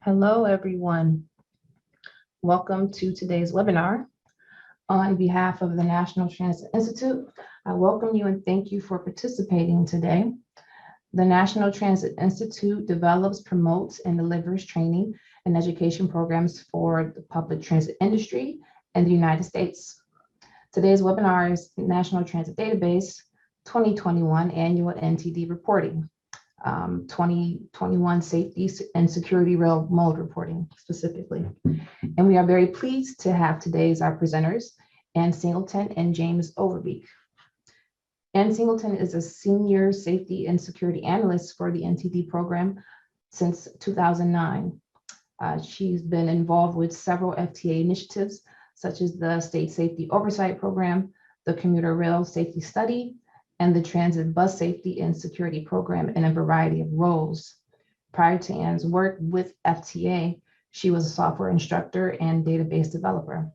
Hello, everyone. Welcome to today's webinar. On behalf of the National Transit Institute, I welcome you and thank you for participating today. The National Transit Institute develops, promotes, and delivers training and education programs for the public transit industry in the United States. Today's webinar is National Transit Database 2021 Annual NTD Reporting. 2021 Safety and Security Rail Mode Reporting specifically. And we are very pleased to have today's our presenters, Ann Singleton and James Overbeek. Ann Singleton is a Senior Safety and Security Analyst for the Ntd Program since 2009. She's been involved with several FTA initiatives, such as the State Safety Oversight Program, the Commuter Rail Safety Study, and the Transit Bus Safety and Security Program in a variety of roles. Prior to Ann's work with FTA, she was a software instructor and database developer.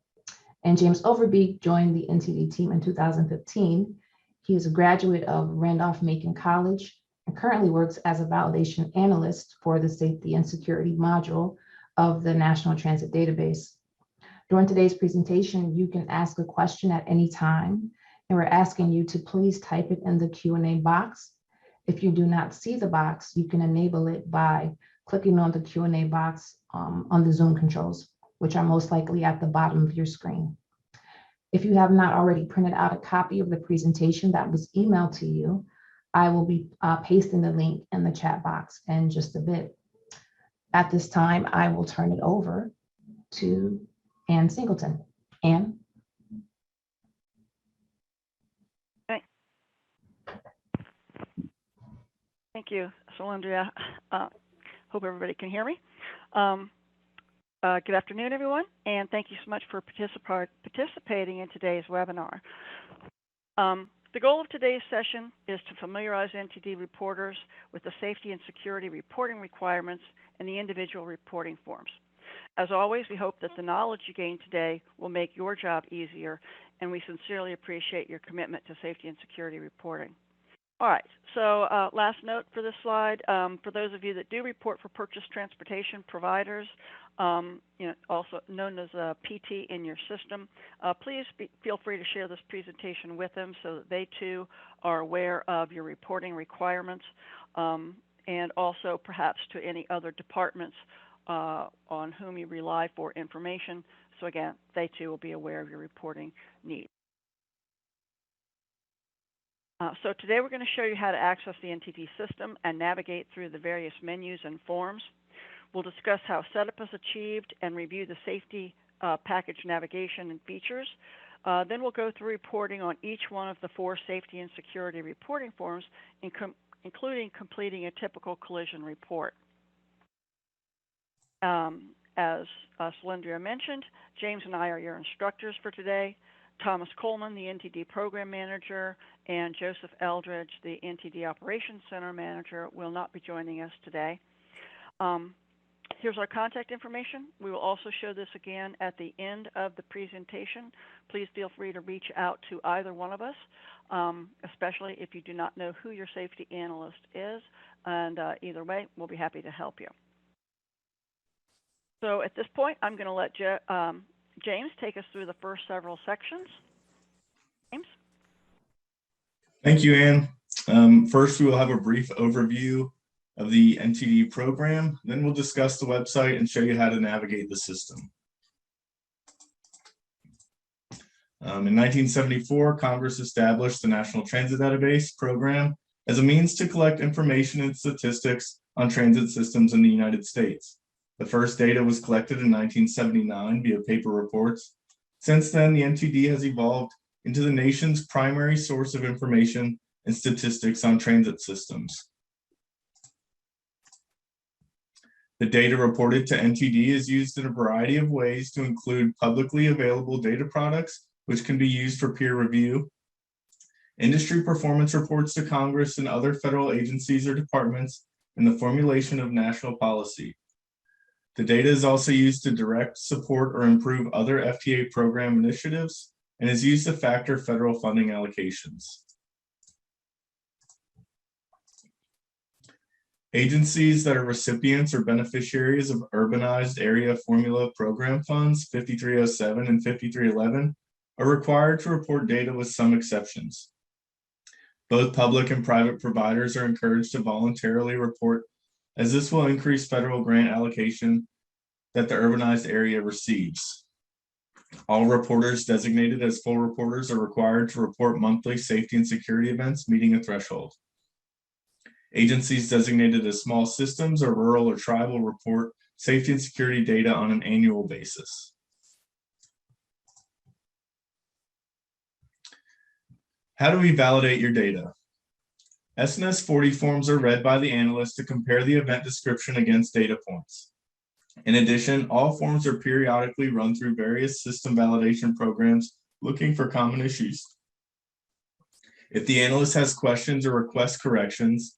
And James Overbeek joined the Ntd team in 2015. He is a graduate of Randolph-Macon College and currently works as a validation analyst for the Safety and Security module of the National Transit Database. During today's presentation, you can ask a question at any time, and we're asking you to please type it in the Q&A box. If you do not see the box, you can enable it by clicking on the Q&A box on the Zoom controls, which are most likely at the bottom of your screen. If you have not already printed out a copy of the presentation that was emailed to you, I will be pasting the link in the chat box in just a bit. At this time, I will turn it over to Ann Singleton. Ann? Thank you, Solandria. Hope everybody can hear me. Good afternoon, everyone, and thank you so much for participating in today's webinar. The goal of today's session is to familiarize NTD reporters with the safety and security reporting requirements and the individual reporting forms. As always, we hope that the knowledge you gain today will make your job easier, and we sincerely appreciate your commitment to safety and security reporting. All right, so last note for this slide, for those of you that do report for purchase transportation providers, also known as a PT in your system, please feel free to share this presentation with them so that they too are aware of your reporting requirements, and also perhaps to any other departments on whom you rely for information. So again, they too will be aware of your reporting needs. So today we're going to show you how to access the Ntd system and navigate through the various menus and forms. We'll discuss how setup is achieved and review the safety package navigation and features. Then we'll go through reporting on each one of the 4 safety and security reporting forms, including completing a typical collision report. As Solandria mentioned, James and I are your instructors for today. Thomas Coleman, the Ntd Program Manager, and Joseph Eldridge, the Ntd Operations Center Manager, will not be joining us today. Here's our contact information. We will also show this again at the end of the presentation. Please feel free to reach out to either one of us, especially if you do not know who your safety analyst is, and either way, we'll be happy to help you. So at this point, I'm going to let James take us through the first several sections. James? Thank you, Ann. First, we will have a brief overview of the Ntd program. Then we'll discuss the website and show you how to navigate the system. In 1974, Congress established the National Transit Database program as a means to collect information and statistics on transit systems in the United States. The first data was collected in 1979 via paper reports. Since then, the Ntd has evolved into the nation's primary source of information and statistics on transit systems. The data reported to Ntd is used in a variety of ways to include publicly available data products, which can be used for peer review, industry performance reports to Congress and other federal agencies or departments, and the formulation of national policy. The data is also used to direct, support, or improve other FTA program initiatives, and is used to factor federal funding allocations. Agencies that are recipients or beneficiaries of Urbanized Area Formula Program Funds 5307 and 5311 are required to report data with some exceptions. Both public and private providers are encouraged to voluntarily report, as this will increase federal grant allocation that the urbanized area receives. All reporters designated as full reporters are required to report monthly safety and security events meeting a threshold. Agencies designated as small systems or rural or tribal report safety and security data on an annual basis. How do we validate your data? SNS 40 forms are read by the analyst to compare the event description against data points. In addition, all forms are periodically run through various system validation programs looking for common issues. If the analyst has questions or requests corrections,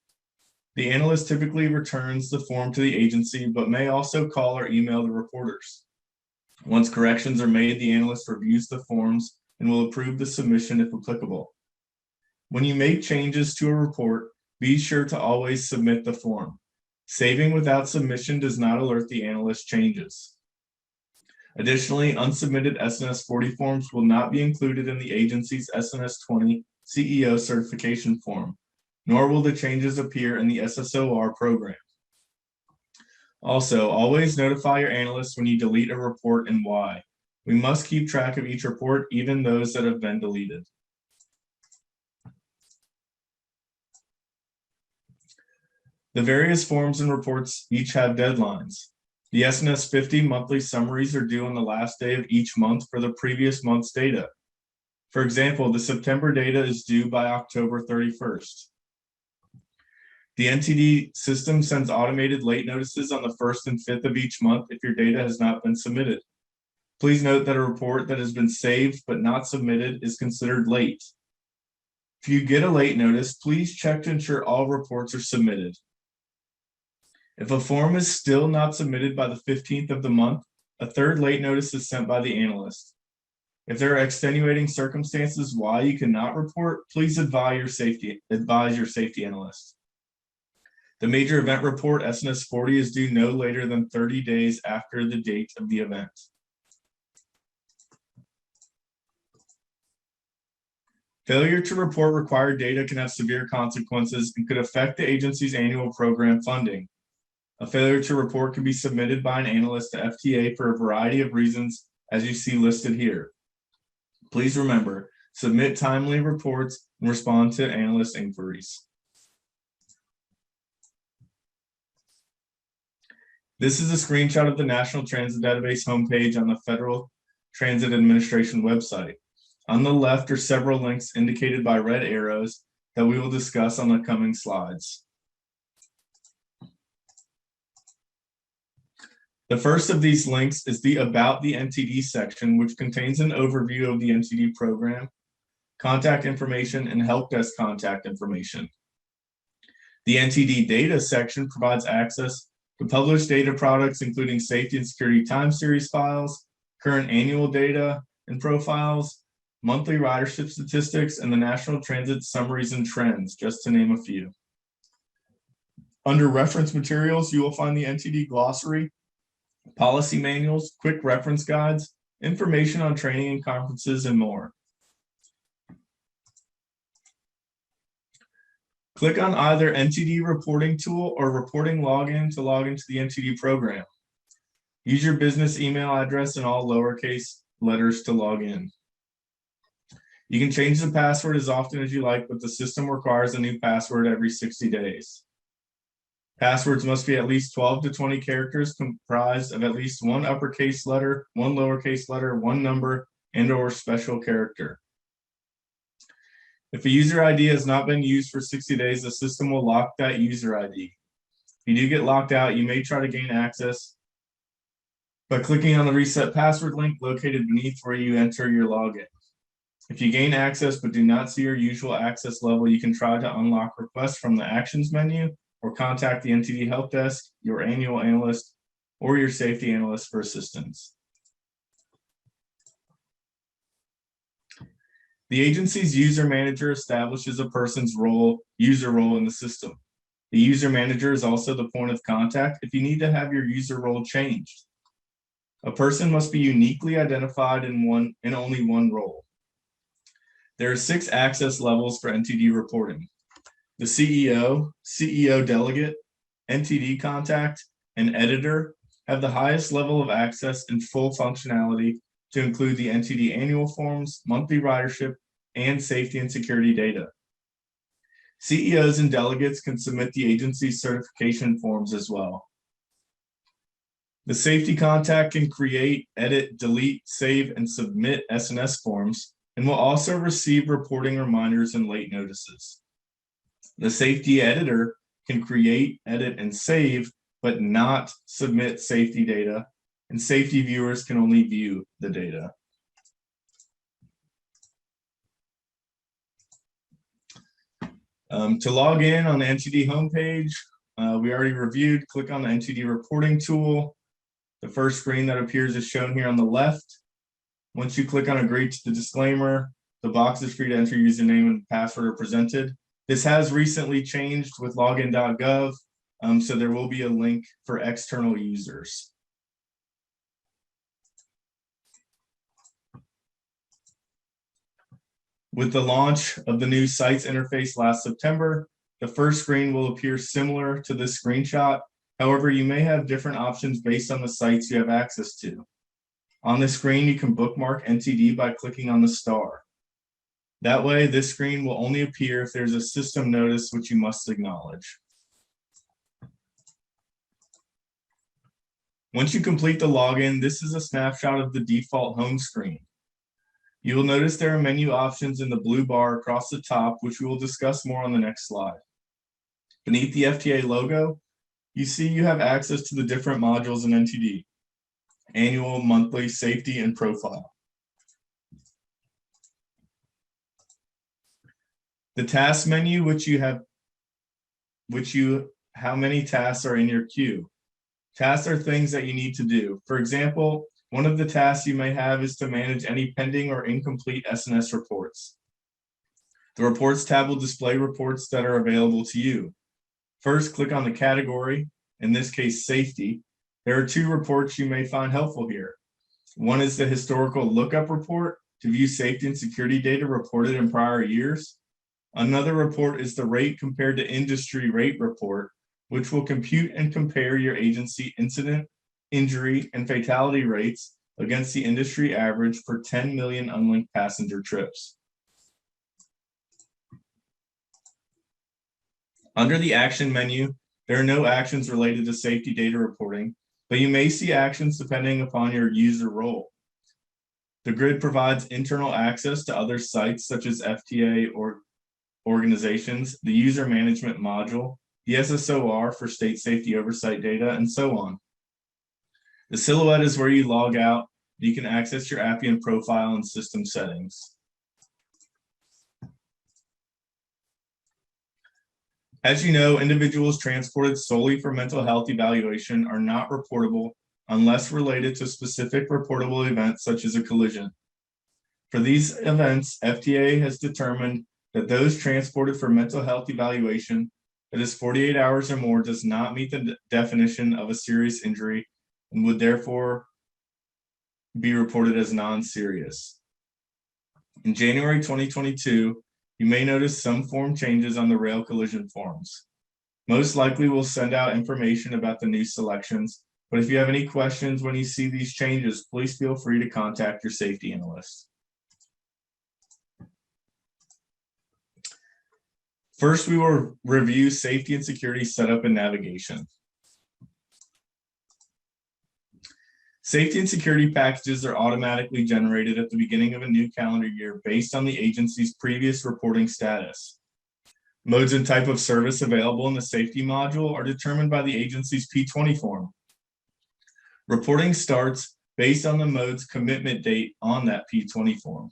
the analyst typically returns the form to the agency, but may also call or email the reporters. Once corrections are made, the analyst reviews the forms and will approve the submission if applicable. When you make changes to a report, be sure to always submit the form. Saving without submission does not alert the analyst changes. Additionally, unsubmitted SNS 40 forms will not be included in the agency's SNS 20 CEO certification form, nor will the changes appear in the SSOR program. Also, always notify your analyst when you delete a report and why. We must keep track of each report, even those that have been deleted. The various forms and reports each have deadlines. The SNS 50 monthly summaries are due on the last day of each month for the previous month's data. For example, the September data is due by October 31st. The NTD system sends automated late notices on the 1st and 5th of each month if your data has not been submitted. Please note that a report that has been saved but not submitted is considered late. If you get a late notice, please check to ensure all reports are submitted. If a form is still not submitted by the 15th of the month, a third late notice is sent by the analyst. If there are extenuating circumstances why you cannot report, please advise your safety analyst. The major event report, SNS 40, is due no later than 30 days after the date of the event. Failure to report required data can have severe consequences and could affect the agency's annual program funding. A failure to report can be submitted by an analyst to FTA for a variety of reasons, as you see listed here. Please remember, submit timely reports and respond to analyst inquiries. This is a screenshot of the National Transit Database homepage on the Federal Transit Administration website. On the left are several links indicated by red arrows that we will discuss on the coming slides. The first of these links is the About the NTD section, which contains an overview of the NTD program, contact information, and help desk contact information. The NTD Data section provides access to published data products, including safety and security time series files, current annual data and profiles, monthly ridership statistics, and the National Transit Summaries and Trends, just to name a few. Under reference materials, you will find the NTD Glossary, policy manuals, quick reference guides, information on training and conferences, and more. Click on either NTD reporting tool or reporting login to log into the NTD program. Use your business email address in all lowercase letters to log in. You can change the password as often as you like, but the system requires a new password every 60 days. Passwords must be at least 12 to 20 characters comprised of at least one uppercase letter, one lowercase letter, one number, and/or special character. If a user ID has not been used for 60 days, the system will lock that user ID. If you do get locked out, you may try to gain access by clicking on the reset password link located beneath where you enter your login. If you gain access but do not see your usual access level, you can try to unlock requests from the Actions menu or contact the NTD Help Desk, your annual analyst, or your safety analyst for assistance. The agency's user manager establishes a person's user role in the system. The user manager is also the point of contact if you need to have your user role changed. A person must be uniquely identified in only one role. There are 6 access levels for NTD reporting. The CEO, CEO delegate, NTD contact, and editor have the highest level of access and full functionality to include the NTD annual forms, monthly ridership, and safety and security data. CEOs and delegates can submit the agency's certification forms as well. The safety contact can create, edit, delete, save, and submit SNS forms, and will also receive reporting reminders and late notices. The safety editor can create, edit, and save, but not submit safety data, and safety viewers can only view the data. To log in on the NTD homepage, we already reviewed, click on the NTD reporting tool. The first screen that appears is shown here on the left. Once you click on agree to the disclaimer, the boxes for you to enter username and password are presented. This has recently changed with login.gov, so there will be a link for external users. With the launch of the new sites interface last September, the first screen will appear similar to this screenshot. However, you may have different options based on the sites you have access to. On the screen, you can bookmark NTD by clicking on the star. That way, this screen will only appear if there's a system notice which you must acknowledge. Once you complete the login, this is a snapshot of the default home screen. You will notice there are menu options in the blue bar across the top, which we will discuss more on the next slide. Beneath the FTA logo, you see you have access to the different modules in NTD: annual, monthly, safety, and profile. The task menu, how many tasks are in your queue. Tasks are things that you need to do. For example, one of the tasks you may have is to manage any pending or incomplete SNS reports. The Reports tab will display reports that are available to you. First, click on the category, in this case, safety. There are 2 reports you may find helpful here. One is the historical lookup report to view safety and security data reported in prior years. Another report is the rate compared to industry rate report, which will compute and compare your agency incident, injury, and fatality rates against the industry average for 10 million unlinked passenger trips. Under the action menu, there are no actions related to safety data reporting, but you may see actions depending upon your user role. The grid provides internal access to other sites such as FTA or organizations, the user management module, the SSOR for state safety oversight data, and so on. The silhouette is where you log out. You can access your Appian profile and system settings. As you know, individuals transported solely for mental health evaluation are not reportable unless related to specific reportable events such as a collision. For these events, FTA has determined that those transported for mental health evaluation that is 48 hours or more does not meet the definition of a serious injury and would therefore be reported as non-serious. In January 2022, you may notice some form changes on the rail collision forms. Most likely we'll send out information about the new selections, but if you have any questions when you see these changes, please feel free to contact your safety analyst. First, we will review safety and security setup and navigation. Safety and security packages are automatically generated at the beginning of a new calendar year based on the agency's previous reporting status. Modes and type of service available in the safety module are determined by the agency's P20 form. Reporting starts based on the mode's commitment date on that P20 form.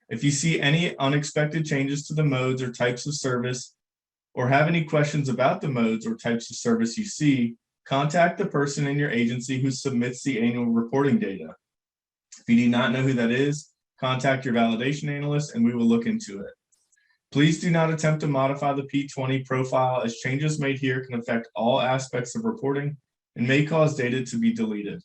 If you see any unexpected changes to the modes or types of service, or have any questions about the modes or types of service you see, contact the person in your agency who submits the annual reporting data. If you do not know who that is, contact your validation analyst and we will look into it. Please do not attempt to modify the P20 profile, as changes made here can affect all aspects of reporting and may cause data to be deleted.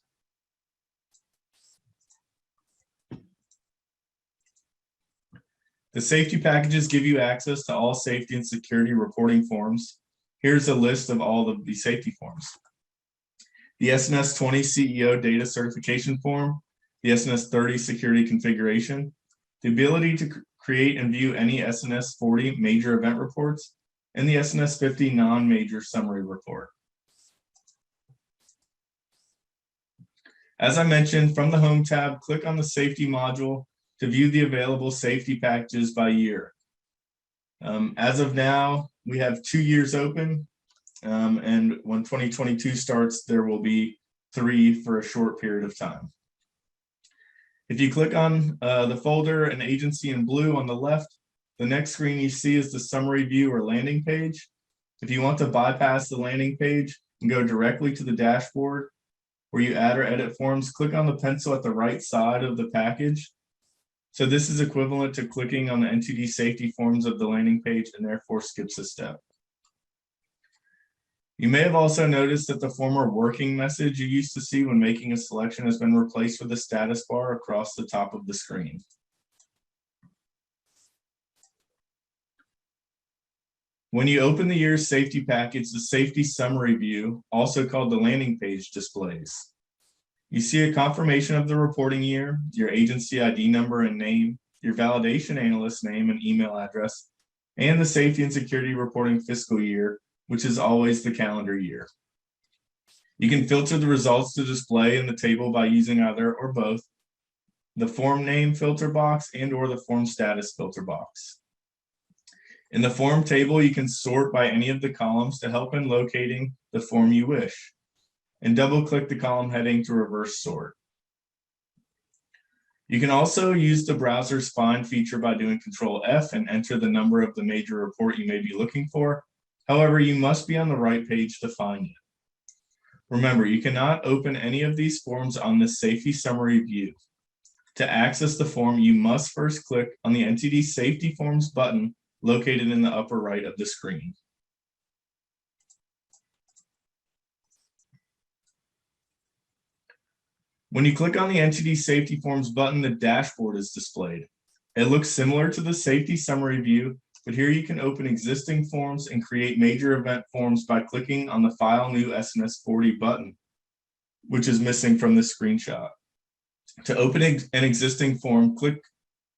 The safety packages give you access to all safety and security reporting forms. Here's a list of all of the safety forms. The SNS 20 CEO data certification form, the SNS 30 security configuration, the ability to create and view any SNS 40 major event reports, and the SNS 50 non-major summary report. As I mentioned, from the Home tab, click on the Safety module to view the available safety packages by year. As of now, we have 2 years open, and when 2022 starts, there will be 3 for a short period of time. If you click on the folder and agency in blue on the left, the next screen you see is the summary view or landing page. If you want to bypass the landing page and go directly to the dashboard where you add or edit forms, click on the pencil at the right side of the package. So this is equivalent to clicking on the Ntd safety forms of the landing page and therefore skips a step. You may have also noticed that the former working message you used to see when making a selection has been replaced with a status bar across the top of the screen. When you open the year's safety package, the safety summary view, also called the landing page, displays. You see a confirmation of the reporting year, your agency ID number and name, your validation analyst name and email address, and the safety and security reporting fiscal year, which is always the calendar year. You can filter the results to display in the table by using either or both the form name filter box and or the form status filter box. In the form table, you can sort by any of the columns to help in locating the form you wish, and double-click the column heading to reverse sort. You can also use the browser's find feature by doing Control F and enter the number of the major report you may be looking for. However, you must be on the right page to find it. Remember, you cannot open any of these forms on the safety summary view. To access the form, you must first click on the Ntd Safety Forms button located in the upper right of the screen. When you click on the Ntd Safety Forms button, the dashboard is displayed. It looks similar to the safety summary view, but here you can open existing forms and create major event forms by clicking on the File New SNS 40 button, which is missing from this screenshot. To open an existing form, click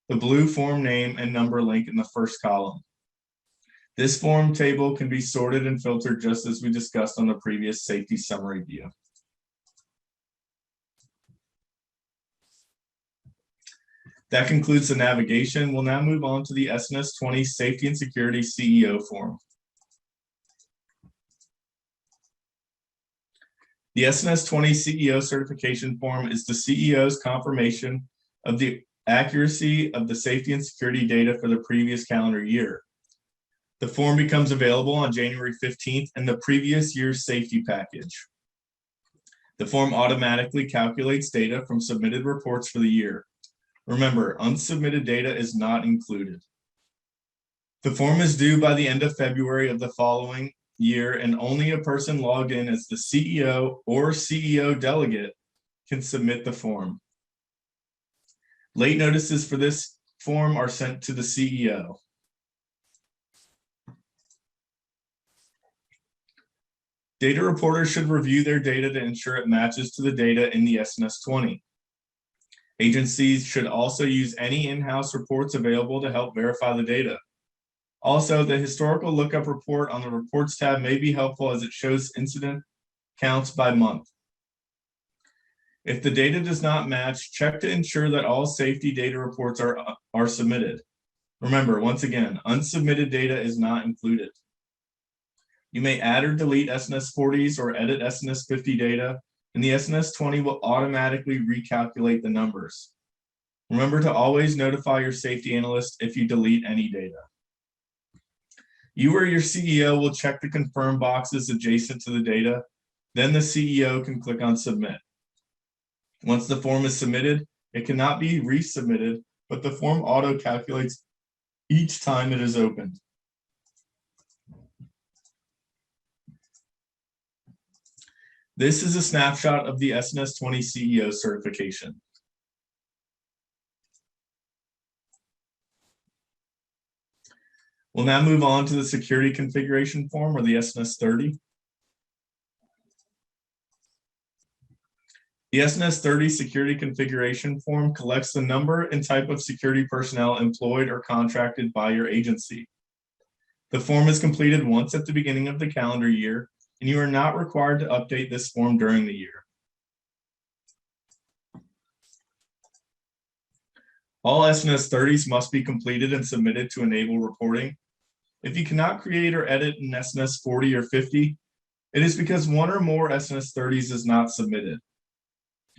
the blue form name and number link in the first column. This form table can be sorted and filtered just as we discussed on the previous safety summary view. That concludes the navigation. We'll now move on to the SNS 20 Safety and Security CEO form. The SNS 20 CEO certification form is the CEO's confirmation of the accuracy of the safety and security data for the previous calendar year. The form becomes available on January 15th in the previous year's safety package. The form automatically calculates data from submitted reports for the year. Remember, unsubmitted data is not included. The form is due by the end of February of the following year, and only a person logged in as the CEO or CEO delegate can submit the form. Late notices for this form are sent to the CEO. Data reporters should review their data to ensure it matches to the data in the SNS 20. Agencies should also use any in-house reports available to help verify the data. Also, the historical lookup report on the Reports tab may be helpful as it shows incident counts by month. If the data does not match, check to ensure that all safety data reports are submitted. Remember, once again, unsubmitted data is not included. You may add or delete SNS 40s or edit SNS 50 data, and the SNS 20 will automatically recalculate the numbers. Remember to always notify your safety analyst if you delete any data. You or your CEO will check the confirm boxes adjacent to the data, then the CEO can click on submit. Once the form is submitted, it cannot be resubmitted, but the form auto calculates each time it is opened. This is a snapshot of the SNS 20 CEO certification. We'll now move on to the security configuration form, or the SNS 30. The SNS 30 security configuration form collects the number and type of security personnel employed or contracted by your agency. The form is completed once at the beginning of the calendar year, and you are not required to update this form during the year. All SNS 30s must be completed and submitted to enable reporting. If you cannot create or edit an SNS 40 or 50, it is because one or more SNS 30s is not submitted.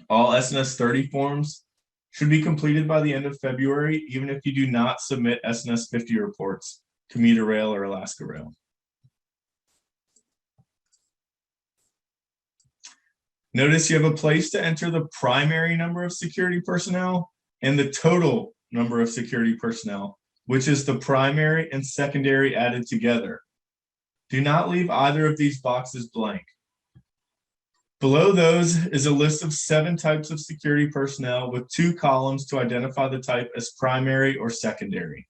All SNS 30 forms should be completed by the end of February, even if you do not submit SNS 50 reports, Commuter Rail or Alaska Rail. Notice you have a place to enter the primary number of security personnel and the total number of security personnel, which is the primary and secondary added together. Do not leave either of these boxes blank. Below those is a list of 7 types of security personnel with 2 columns to identify the type as primary or secondary.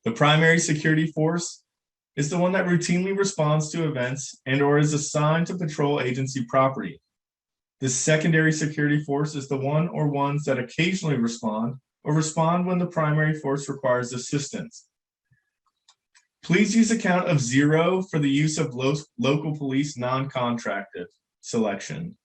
The primary security force is the one that routinely responds to events and or is assigned to patrol agency property. The secondary security force is the one or ones that occasionally respond or respond when the primary force requires assistance. Please use a count of 0 for the use of local police non-contracted selection.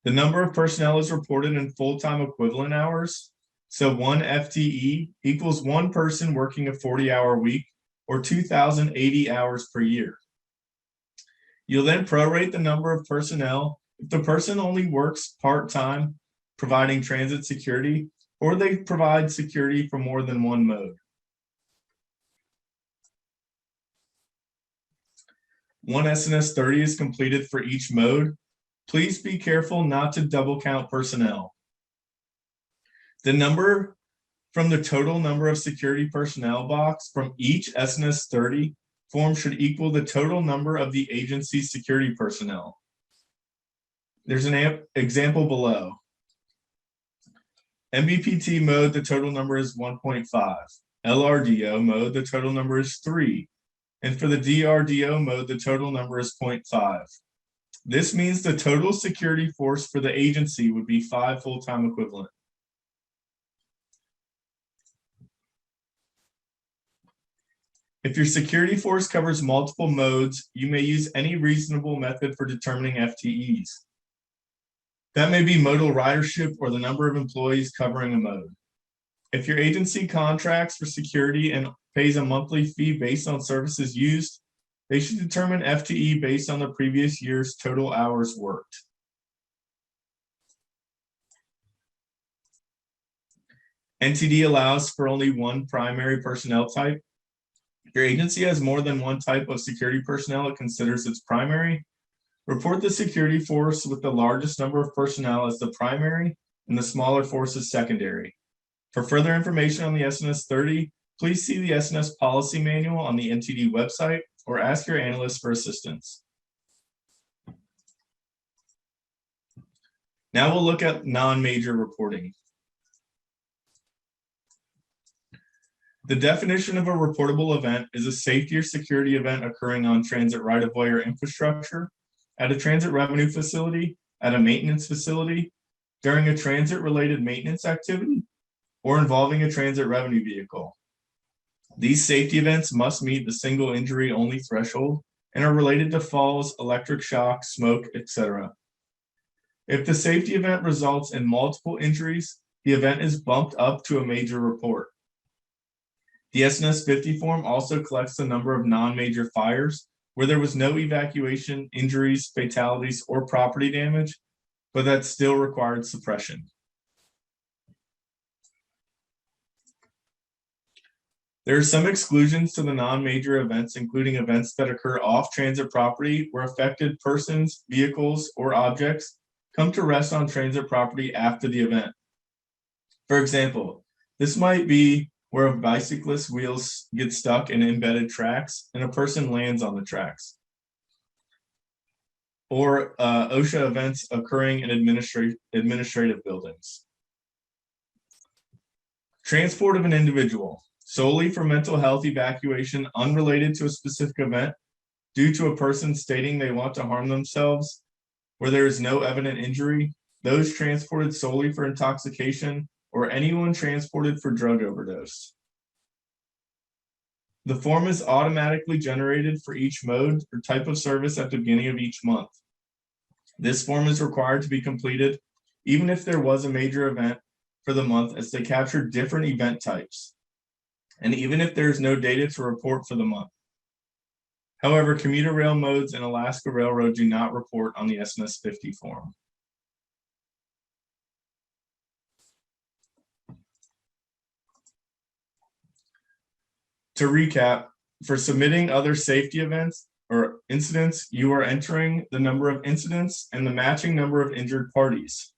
The number of personnel is reported in full-time equivalent hours. So 1 FTE equals 1 person working a 40-hour week or 2,080 hours per year. You'll then prorate the number of personnel if the person only works part-time, providing transit security, or they provide security for more than one mode. One SNS 30 is completed for each mode. Please be careful not to double count personnel. The number from the total number of security personnel box from each SNS 30 form should equal the total number of the agency's security personnel. There's an example below. MBPT mode, the total number is 1.5. LRDO mode, the total number is 3. And for the DRDO mode, the total number is 0.5. This means the total security force for the agency would be 5 full-time equivalent. If your security force covers multiple modes, you may use any reasonable method for determining FTEs. That may be modal ridership or the number of employees covering a mode. If your agency contracts for security and pays a monthly fee based on services used, they should determine FTE based on the previous year's total hours worked. NTD allows for only 1 primary personnel type. If your agency has more than 1 type of security personnel it considers its primary, report the security force with the largest number of personnel as the primary and the smaller force as secondary. For further information on the SNS 30, please see the SNS policy manual on the NTD website or ask your analyst for assistance. Now we'll look at non-major reporting. The definition of a reportable event is a safety or security event occurring on transit right-of-way or infrastructure, at a transit revenue facility, at a maintenance facility, during a transit-related maintenance activity, or involving a transit revenue vehicle. These safety events must meet the single injury only threshold and are related to falls, electric shock, smoke, etc. If the safety event results in multiple injuries, the event is bumped up to a major report. The SNS 50 form also collects the number of non-major fires where there was no evacuation, injuries, fatalities, or property damage, but that still required suppression. There are some exclusions to the non-major events, including events that occur off transit property where affected persons, vehicles, or objects come to rest on transit property after the event. For example, this might be where a bicyclist's wheels get stuck in embedded tracks and a person lands on the tracks. Or OSHA events occurring in administrative buildings. Transport of an individual solely for mental health evacuation unrelated to a specific event due to a person stating they want to harm themselves where there is no evident injury, those transported solely for intoxication, or anyone transported for drug overdose. The form is automatically generated for each mode or type of service at the beginning of each month. This form is required to be completed even if there was a major event for the month, as they capture different event types, and even if there is no data to report for the month. However, commuter rail modes and Alaska Railroad do not report on the SNS 50 form. To recap, for submitting other safety events or incidents, you are entering the number of incidents and the matching number of injured parties.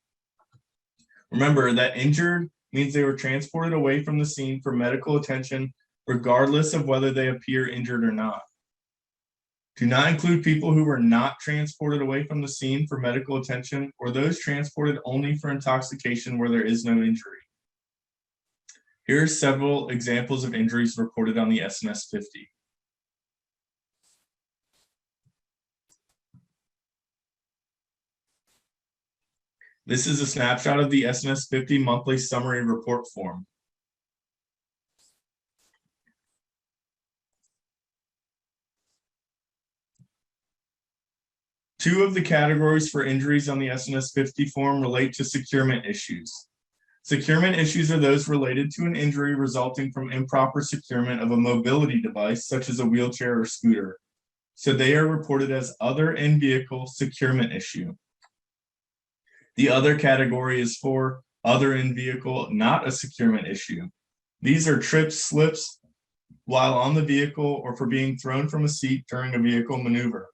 Remember that injured means they were transported away from the scene for medical attention, regardless of whether they appear injured or not. Do not include people who were not transported away from the scene for medical attention or those transported only for intoxication where there is no injury. Here are several examples of injuries reported on the SNS 50. This is a snapshot of the SNS 50 monthly summary report form. Two of the categories for injuries on the SNS 50 form relate to securement issues. Securement issues are those related to an injury resulting from improper securement of a mobility device, such as a wheelchair or scooter. So they are reported as other in-vehicle securement issue. The other category is for other in-vehicle, not a securement issue. These are trips, slips while on the vehicle, or for being thrown from a seat during a vehicle maneuver.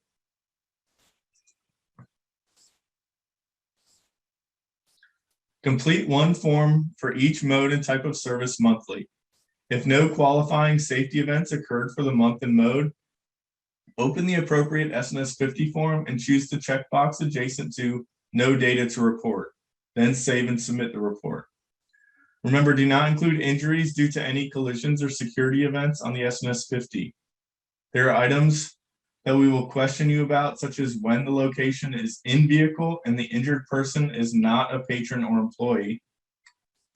Complete one form for each mode and type of service monthly. If no qualifying safety events occurred for the month and mode, open the appropriate SNS 50 form and choose the checkbox adjacent to no data to report. Then save and submit the report. Remember, do not include injuries due to any collisions or security events on the SNS 50. There are items that we will question you about, such as when the location is in vehicle and the injured person is not a patron or employee,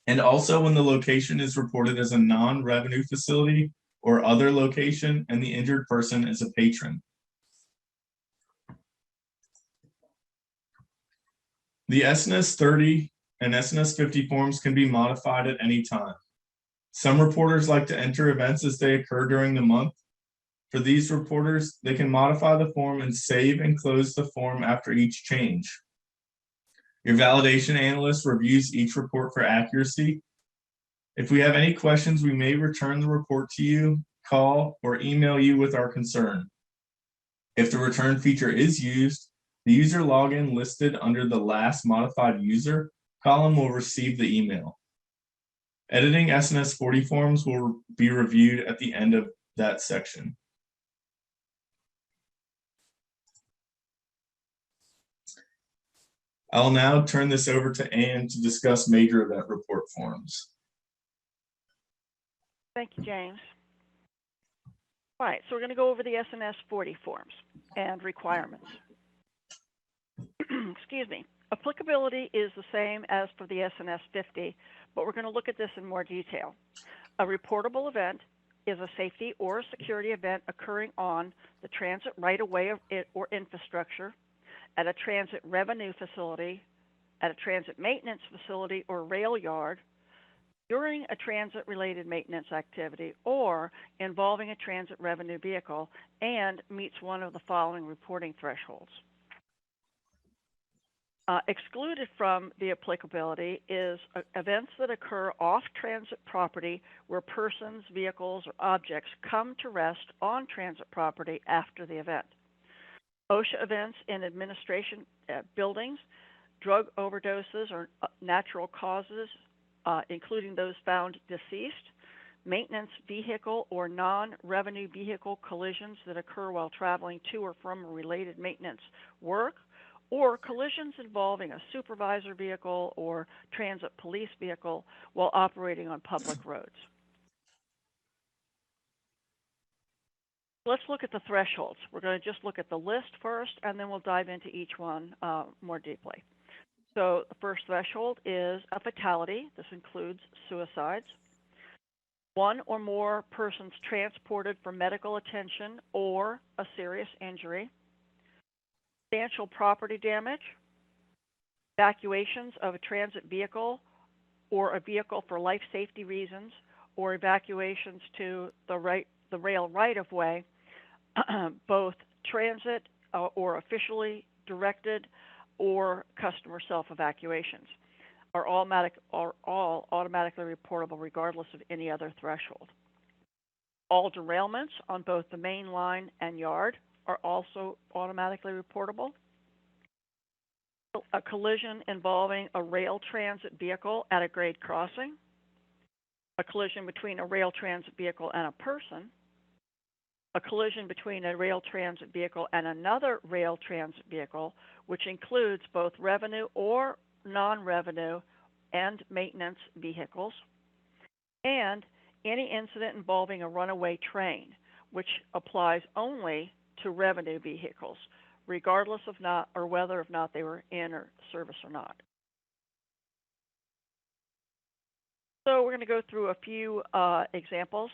and also when the location is reported as a non-revenue facility or other location and the injured person is a patron. The SNS 30 and SNS 50 forms can be modified at any time. Some reporters like to enter events as they occur during the month. For these reporters, they can modify the form and save and close the form after each change. Your validation analyst reviews each report for accuracy. If we have any questions, we may return the report to you, call, or email you with our concern. If the return feature is used, the user login listed under the last modified user column will receive the email. Editing SNS 40 forms will be reviewed at the end of that section. I'll now turn this over to Anne to discuss major event report forms. Thank you, James. All right, so we're going to go over the SNS 40 forms and requirements. Excuse me. Applicability is the same as for the SNS 50, but we're going to look at this in more detail. A reportable event is a safety or a security event occurring on the transit right-of-way or infrastructure, at a transit revenue facility, at a transit maintenance facility or rail yard, during a transit-related maintenance activity, or involving a transit revenue vehicle, and meets one of the following reporting thresholds. Excluded from the applicability is events that occur off transit property where persons, vehicles, or objects come to rest on transit property after the event. OSHA events in administration buildings drug overdoses or natural causes, including those found deceased, maintenance vehicle or non-revenue vehicle collisions that occur while traveling to or from related maintenance work, or collisions involving a supervisor vehicle or transit police vehicle while operating on public roads. Let's look at the thresholds. We're going to just look at the list first, and then we'll dive into each one more deeply. So the first threshold is a fatality. This includes suicides. One or more persons transported for medical attention or a serious injury. Substantial property damage. Evacuations of a transit vehicle or a vehicle for life safety reasons, or evacuations to the rail right-of-way, both transit or officially directed or customer self-evacuations are all automatically reportable regardless of any other threshold. All derailments on both the main line and yard are also automatically reportable. A collision involving a rail transit vehicle at a grade crossing, a collision between a rail transit vehicle and a person, a collision between a rail transit vehicle and another rail transit vehicle, which includes both revenue or non-revenue and maintenance vehicles, and any incident involving a runaway train, which applies only to revenue vehicles, regardless of whether or not they were in or service or not. So we're going to go through a few examples.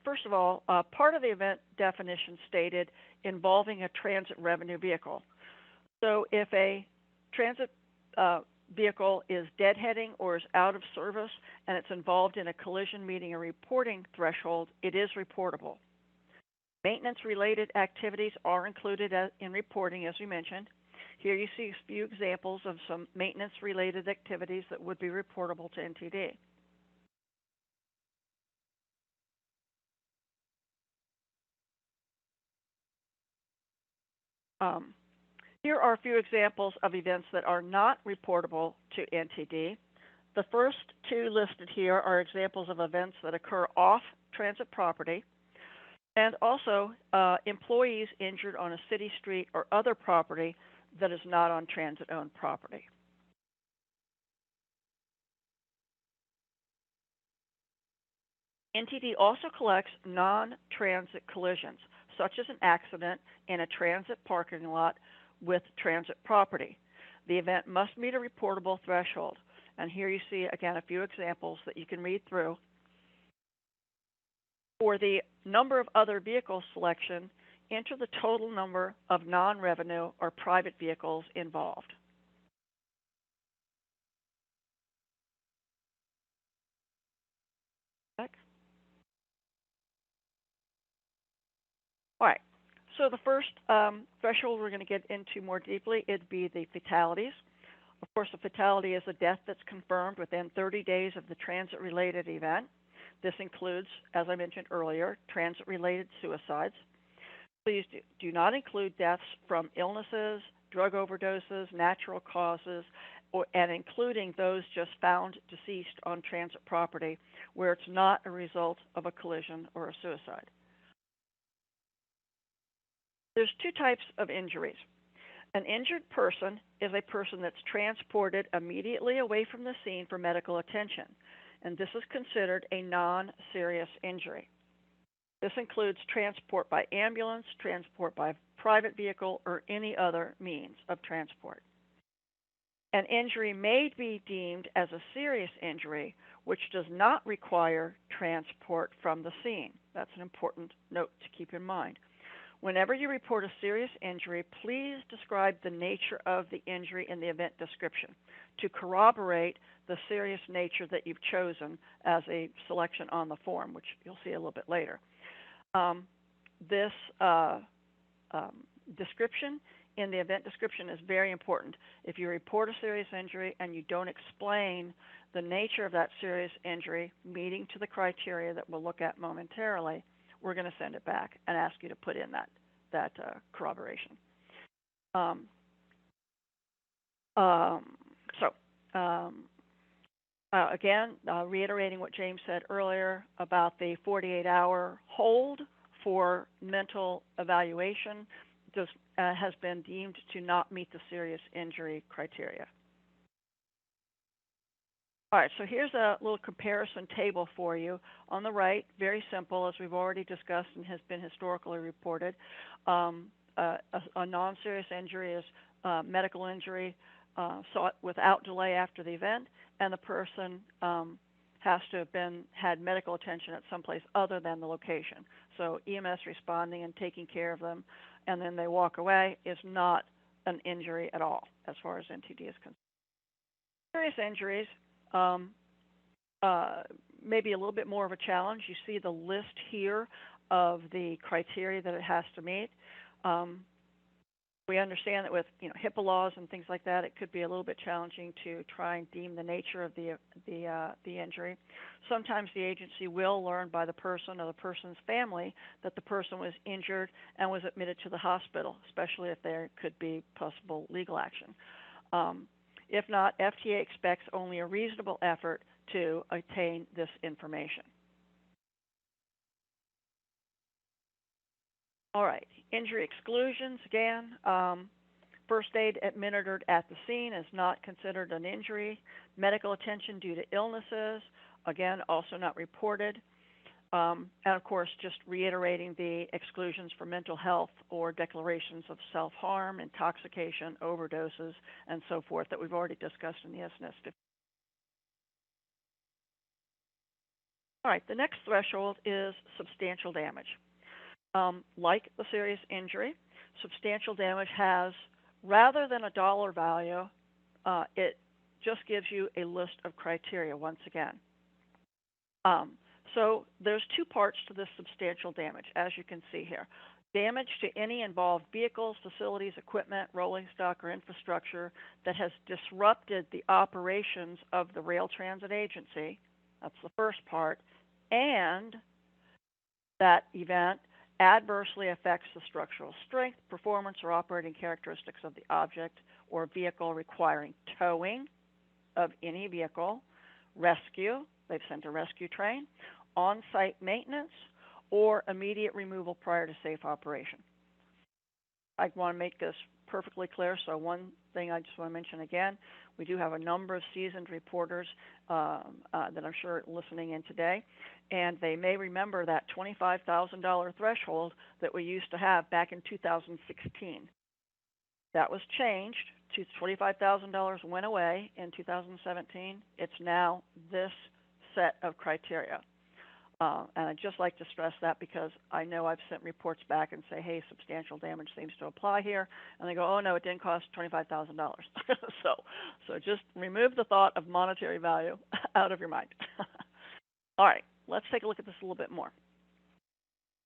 First of all, part of the event definition stated involving a transit revenue vehicle. So if a transit vehicle is deadheading or is out of service and it's involved in a collision meeting a reporting threshold, it is reportable. Maintenance-related activities are included in reporting, as we mentioned. Here you see a few examples of some maintenance-related activities that would be reportable to NTD. Here are a few examples of events that are not reportable to NTD. The first two listed here are examples of events that occur off transit property, and also employees injured on a city street or other property that is not on transit-owned property. NTD also collects non-transit collisions, such as an accident in a transit parking lot with transit property. The event must meet a reportable threshold. And here you see, again, a few examples that you can read through. For the number of other vehicles selection, enter the total number of non-revenue or private vehicles involved. All right, so the first threshold we're going to get into more deeply, it'd be the fatalities. Of course, a fatality is a death that's confirmed within 30 days of the transit-related event. This includes, as I mentioned earlier, transit-related suicides. Please do not include deaths from illnesses, drug overdoses, natural causes, and including those just found deceased on transit property where it's not a result of a collision or a suicide. There's two types of injuries. An injured person is a person that's transported immediately away from the scene for medical attention, and this is considered a non-serious injury. This includes transport by ambulance, transport by private vehicle, or any other means of transport. An injury may be deemed as a serious injury, which does not require transport from the scene. That's an important note to keep in mind. Whenever you report a serious injury, please describe the nature of the injury in the event description to corroborate the serious nature that you've chosen as a selection on the form, which you'll see a little bit later. This description in the event description is very important. If you report a serious injury and you don't explain the nature of that serious injury meeting to the criteria that we'll look at momentarily, we're going to send it back and ask you to put in that corroboration. Um, so, again, reiterating what James said earlier about the 48-hour hold for mental evaluation has been deemed to not meet the serious injury criteria. All right, so here's a little comparison table for you. On the right, very simple, as we've already discussed and has been historically reported. A non-serious injury is medical injury sought without delay after the event, and the person has to have had medical attention at someplace other than the location. So EMS responding and taking care of them, and then they walk away is not an injury at all, as far as NTD is concerned. Serious injuries maybe a little bit more of a challenge. You see the list here of the criteria that it has to meet. We understand that with HIPAA laws and things like that, it could be a little bit challenging to try and deem the nature of the injury. Sometimes the agency will learn by the person or the person's family that the person was injured and was admitted to the hospital, especially if there could be possible legal action. If not, FTA expects only a reasonable effort to obtain this information. All right, injury exclusions again. First aid administered at the scene is not considered an injury. Medical attention due to illnesses, again, also not reported. And of course, just reiterating the exclusions for mental health or declarations of self-harm, intoxication, overdoses, and so forth that we've already discussed in the SNS. All right, the next threshold is substantial damage. Like the serious injury, substantial damage has, rather than a dollar value, it just gives you a list of criteria once again. So there's two parts to this substantial damage, as you can see here. Damage to any involved vehicles, facilities, equipment, rolling stock, or infrastructure that has disrupted the operations of the rail transit agency. That's the first part. And that event adversely affects the structural strength, performance, or operating characteristics of the object or vehicle, requiring towing of any vehicle, rescue, they've sent a rescue train, on-site maintenance, or immediate removal prior to safe operation. I want to make this perfectly clear, so one thing I just want to mention again, we do have a number of seasoned reporters that I'm sure are listening in today, and they may remember that $25,000 threshold that we used to have back in 2016. That was changed to $25,000, went away in 2017. It's now this set of criteria. And I'd just like to stress that because I know I've sent reports back and say, hey, substantial damage seems to apply here. And they go, oh, no, it didn't cost $25,000. So just remove the thought of monetary value out of your mind. All right, let's take a look at this a little bit more.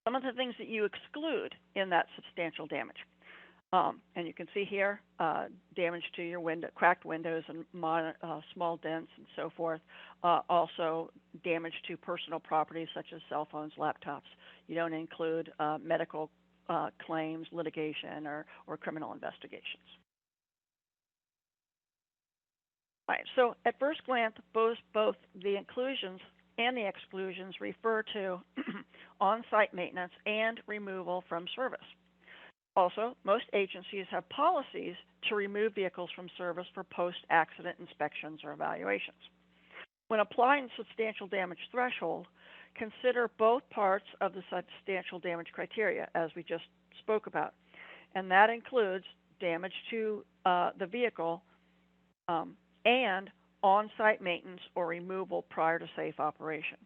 Some of the things that you exclude in that substantial damage. And you can see here damage to your window, cracked windows and small dents and so forth. Also damage to personal property such as cell phones, laptops. You don't include medical claims, litigation, or criminal investigations. All right, so at first glance, both the inclusions and the exclusions refer to on-site maintenance and removal from service. Also, most agencies have policies to remove vehicles from service for post-accident inspections or evaluations. When applying substantial damage threshold, consider both parts of the substantial damage criteria, as we just spoke about. And that includes damage to the vehicle and on-site maintenance or removal prior to safe operation.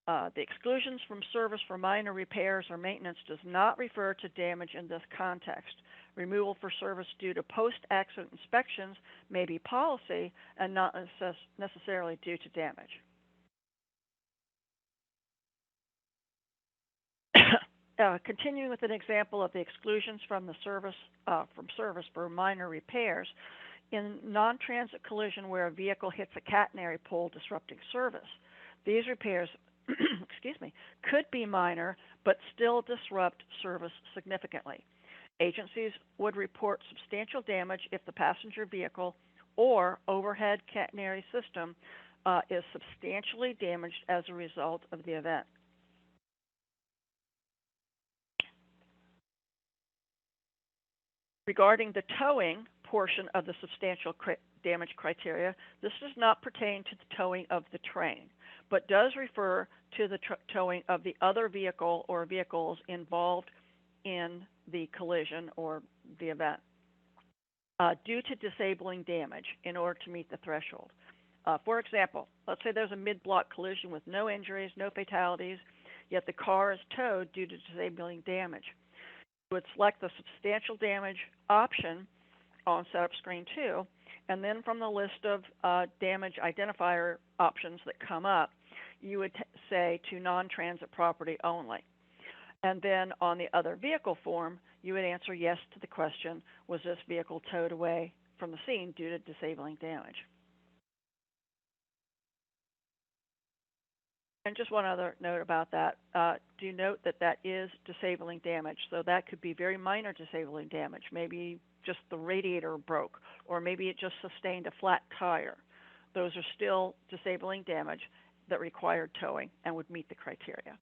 The exclusions from service for minor repairs or maintenance does not refer to damage in this context. Removal for service due to post-accident inspections may be policy and not necessarily due to damage. Continuing with an example of the exclusions from the service for minor repairs, in non-transit collision where a vehicle hits a catenary pole disrupting service, these repairs excuse me, could be minor but still disrupt service significantly. Agencies would report substantial damage if the passenger vehicle or overhead catenary system is substantially damaged as a result of the event. Regarding the towing portion of the substantial damage criteria, this does not pertain to the towing of the train, but does refer to the towing of the other vehicle or vehicles involved in the collision or the event due to disabling damage in order to meet the threshold. For example, let's say there's a mid-block collision with no injuries, no fatalities, yet the car is towed due to disabling damage. You would select the substantial damage option on Setup Screen 2, and then from the list of damage identifier options that come up, you would say to non-transit property only. And then on the other vehicle form, you would answer yes to the question, was this vehicle towed away from the scene due to disabling damage? And just one other note about that. Do note that that is disabling damage. So that could be very minor disabling damage. Maybe just the radiator broke, or maybe it just sustained a flat tire. Those are still disabling damage that required towing and would meet the criteria.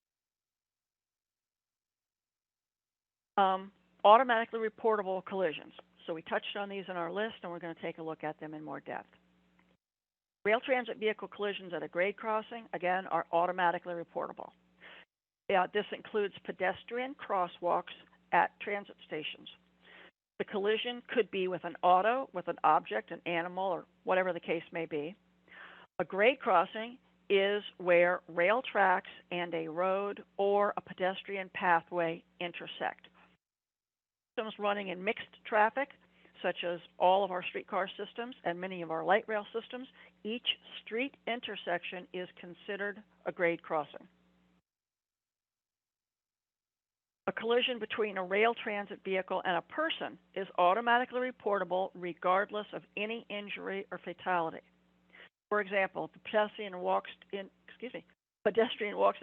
Automatically reportable collisions. So we touched on these in our list, and we're going to take a look at them in more depth. Rail transit vehicle collisions at a grade crossing, again, are automatically reportable. This includes pedestrian crosswalks at transit stations. The collision could be with an auto, with an object, an animal, or whatever the case may be. A grade crossing is where rail tracks and a road or a pedestrian pathway intersect. Systems running in mixed traffic, such as all of our streetcar systems and many of our light rail systems, each street intersection is considered a grade crossing. A collision between a rail transit vehicle and a person is automatically reportable regardless of any injury or fatality. For example, if a pedestrian walks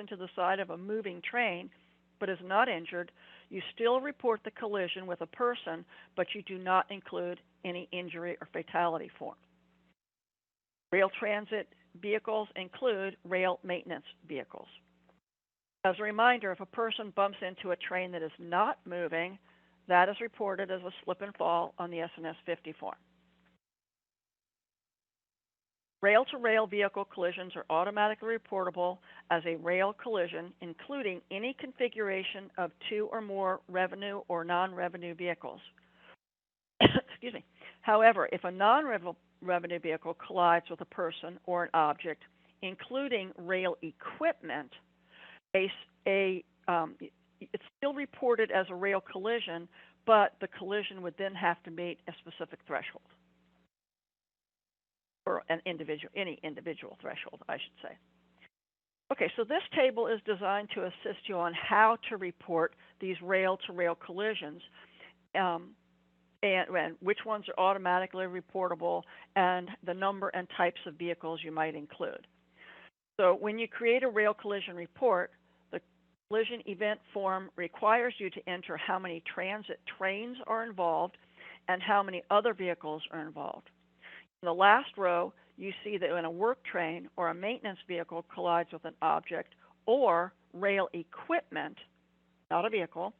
into the side of a moving train but is not injured, you still report the collision with a person, but you do not include any injury or fatality form. Rail transit vehicles include rail maintenance vehicles. As a reminder, if a person bumps into a train that is not moving, that is reported as a slip and fall on the SNS 50 form. Rail-to-rail vehicle collisions are automatically reportable as a rail collision, including any configuration of two or more revenue or non-revenue vehicles. Excuse me. However, if a non-revenue vehicle collides with a person or an object, including rail equipment, it's still reported as a rail collision, but the collision would then have to meet a specific threshold. Or any individual threshold, I should say. Okay, so this table is designed to assist you on how to report these rail-to-rail collisions and which ones are automatically reportable and the number and types of vehicles you might include. So when you create a rail collision report, the collision event form requires you to enter how many transit trains are involved and how many other vehicles are involved. In the last row, you see that when a work train or a maintenance vehicle collides with an object or rail equipment, not a vehicle,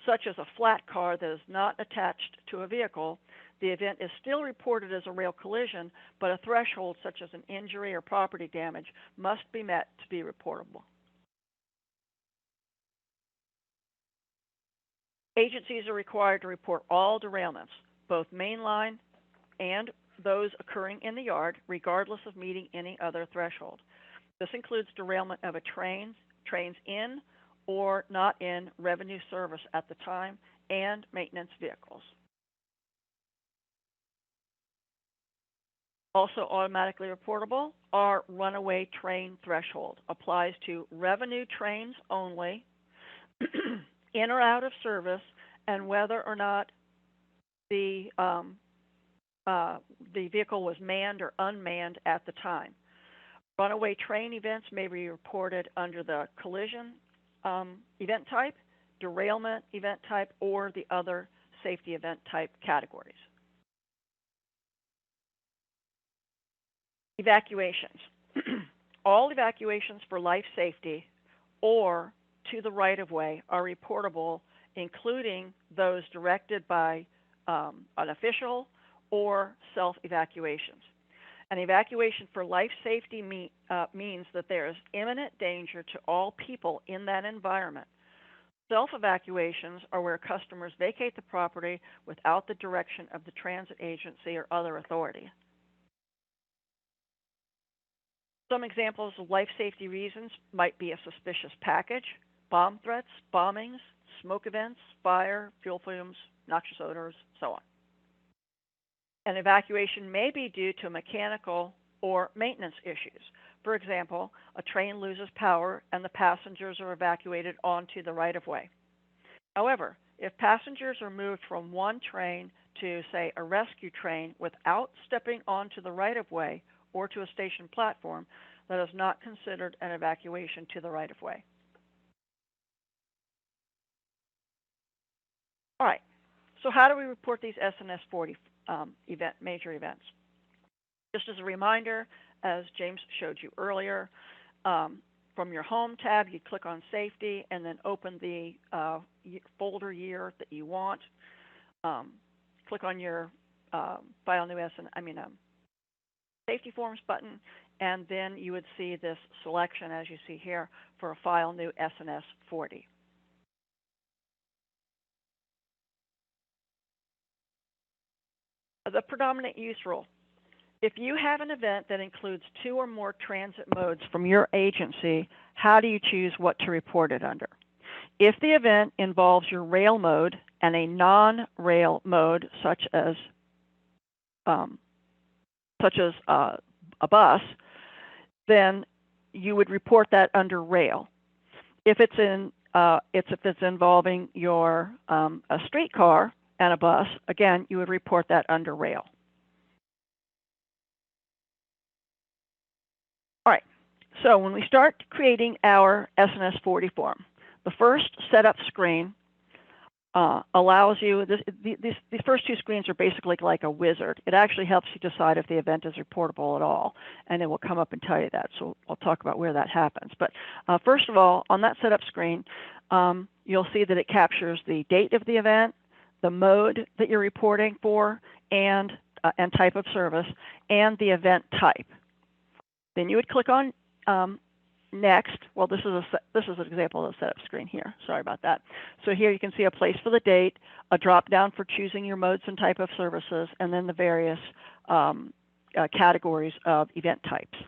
such as a flat car that is not attached to a vehicle, the event is still reported as a rail collision, but a threshold such as an injury or property damage must be met to be reportable. Agencies are required to report all derailments, both mainline and those occurring in the yard, regardless of meeting any other threshold. This includes derailment of a trains in or not in revenue service at the time, and maintenance vehicles. Also automatically reportable are runaway train threshold. Applies to revenue trains only, in or out of service, and whether or not the vehicle was manned or unmanned at the time. Runaway train events may be reported under the collision event type, derailment event type, or the other safety event type categories. Evacuations. All evacuations for life safety or to the right-of-way are reportable, including those directed by an official or self-evacuations. An evacuation for life safety means that there is imminent danger to all people in that environment. Self-evacuations are where customers vacate the property without the direction of the transit agency or other authority. Some examples of life safety reasons might be a suspicious package, bomb threats, bombings, smoke events, fire, fuel fumes, noxious odors, so on. An evacuation may be due to mechanical or maintenance issues. For example, a train loses power and the passengers are evacuated onto the right-of-way. However, if passengers are moved from one train to, say, a rescue train without stepping onto the right-of-way or to a station platform, that is not considered an evacuation to the right-of-way. All right, so how do we report these SNS 40 major events? Just as a reminder, as James showed you earlier, from your Home tab, you click on Safety and then open the folder year that you want. Click on your File New Safety Forms button, and then you would see this selection, as you see here, for a File New SNS 40. The predominant use rule. If you have an event that includes 2 or more transit modes from your agency, how do you choose what to report it under? If the event involves your rail mode and a non-rail mode, such as a bus, then you would report that under rail. If it's involving your a streetcar and a bus, again, you would report that under rail. All right, so when we start creating our SNS 40 form, the first setup screen allows you, these first 2 screens are basically like a wizard. It actually helps you decide if the event is reportable at all, and it will come up and tell you that. So I'll talk about where that happens. But first of all, on that setup screen, you'll see that it captures the date of the event, the mode that you're reporting for, and type of service, and the event type. Then you would click on Next. Well, this is an example of the setup screen here. Sorry about that. So here you can see a place for the date, a drop down for choosing your modes and type of services, and then the various categories of event types.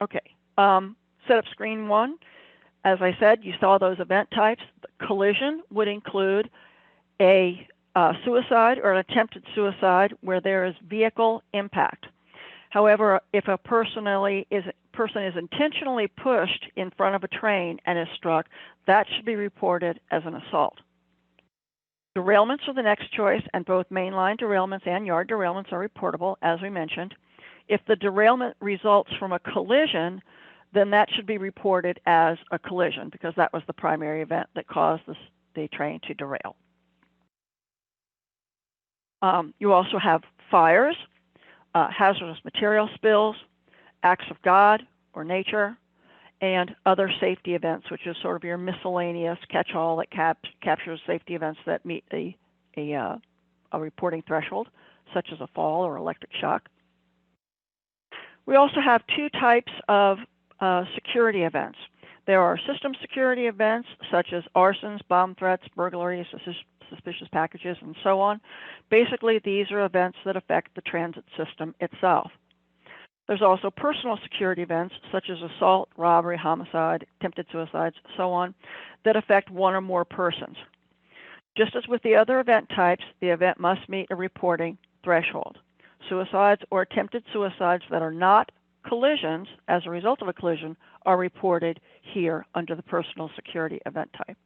Okay, setup screen 1. As I said, you saw those event types. The collision would include a suicide or an attempted suicide where there is vehicle impact. However, if a person is intentionally pushed in front of a train and is struck, that should be reported as an assault. Derailments are the next choice, and both mainline derailments and yard derailments are reportable, as we mentioned. If the derailment results from a collision, then that should be reported as a collision because that was the primary event that caused the train to derail. You also have fires, hazardous material spills, acts of God or nature, and other safety events, which is sort of your miscellaneous catch-all that captures safety events that meet a reporting threshold, such as a fall or electric shock. We also have 2 types of security events. There are system security events, such as arsons, bomb threats, burglaries, suspicious packages, and so on. Basically, these are events that affect the transit system itself. There's also personal security events, such as assault, robbery, homicide, attempted suicides, so on, that affect 1 or more persons. Just as with the other event types, the event must meet a reporting threshold. Suicides or attempted suicides that are not collisions as a result of a collision are reported here under the personal security event type.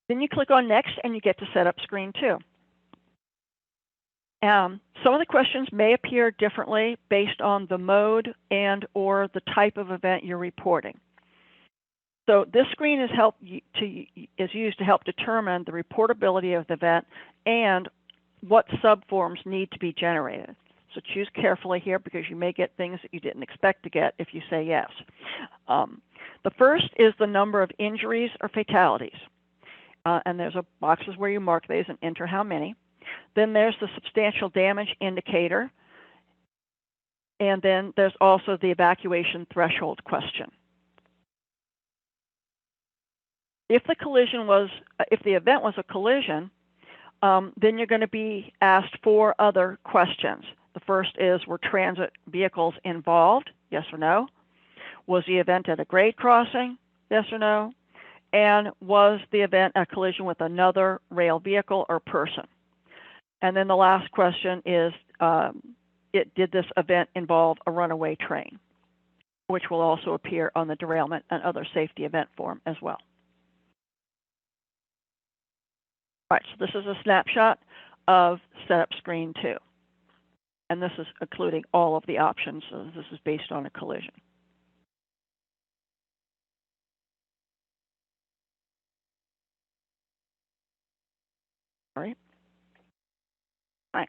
Then you click on Next and you get to Setup Screen 2. Some of the questions may appear differently based on the mode and or the type of event you're reporting. So this screen is used to help determine the reportability of the event and what subforms need to be generated. So choose carefully here because you may get things that you didn't expect to get if you say yes. The first is the number of injuries or fatalities. And there's boxes where you mark these and enter how many. Then there's the substantial damage indicator. And then there's also the evacuation threshold question. If the event was a collision, then you're going to be asked 4 other questions. The first is, were transit vehicles involved? Yes or no? Was the event at a grade crossing? Yes or no? And was the event a collision with another rail vehicle or person? And then the last question is, did this event involve a runaway train, which will also appear on the derailment and other safety event form as well. All right, so this is a snapshot of setup screen 2. And this is including all of the options. So this is based on a collision. All right. All right.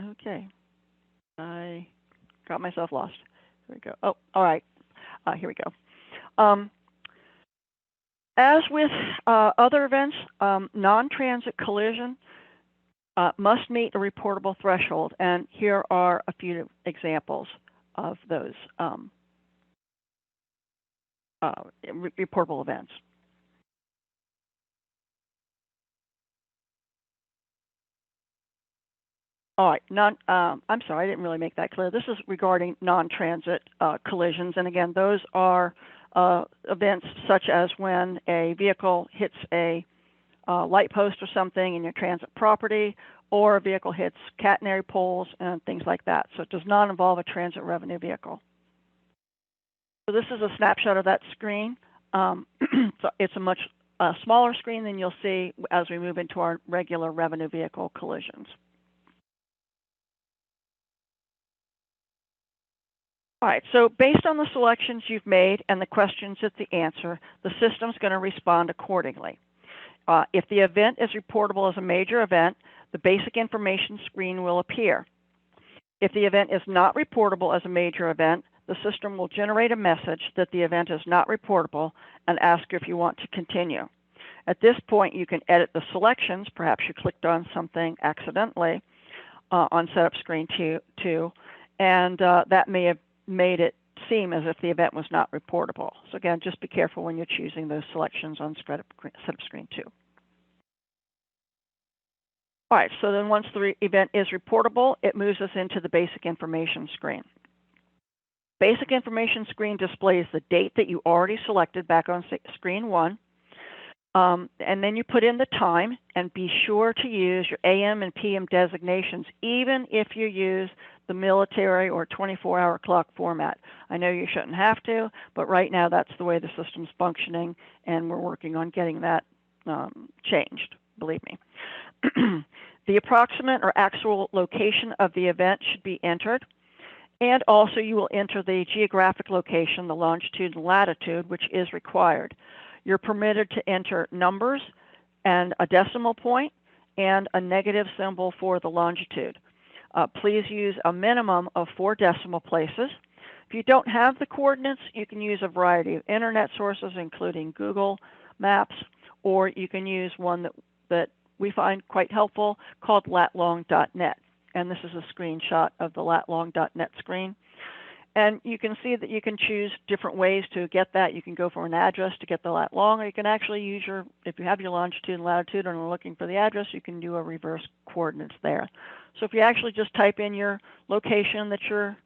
Okay. I got myself lost. Here we go. Oh, all right. Here we go. As with other events, non-transit collision must meet a reportable threshold, and here are a few examples of those reportable events. All right, I'm sorry, I didn't really make that clear. This is regarding non-transit collisions, and again, those are events such as when a vehicle hits a light post or something in your transit property, or a vehicle hits catenary poles and things like that. So it does not involve a transit revenue vehicle. So this is a snapshot of that screen. So it's a much smaller screen than you'll see as we move into our regular revenue vehicle collisions. All right, so based on the selections you've made and the questions that the answer, the system's going to respond accordingly. If the event is reportable as a major event, the basic information screen will appear. If the event is not reportable as a major event, the system will generate a message that the event is not reportable and ask if you want to continue. At this point, you can edit the selections. Perhaps you clicked on something accidentally on setup screen 2, and that may have made it seem as if the event was not reportable. So again, just be careful when you're choosing those selections on setup screen 2. All right, so then once the event is reportable, it moves us into the basic information screen. Basic information screen displays the date that you already selected back on screen 1. And then you put in the time, and be sure to use your AM and PM designations, even if you use the military or 24-hour clock format. I know you shouldn't have to, but right now that's the way the system's functioning, and we're working on getting that changed, believe me. The approximate or actual location of the event should be entered. And also you will enter the geographic location, the longitude and latitude, which is required. You're permitted to enter numbers and a decimal point and a negative symbol for the longitude. Please use a minimum of 4 decimal places. If you don't have the coordinates, you can use a variety of internet sources, including Google Maps, or you can use one that we find quite helpful called latlong.net. And this is a screenshot of the latlong.net screen. And you can see that you can choose different ways to get that. You can go for an address to get the lat long, or you can actually use if you have your longitude and latitude and are looking for the address, you can do a reverse coordinates there. So if you actually just type in your location that you're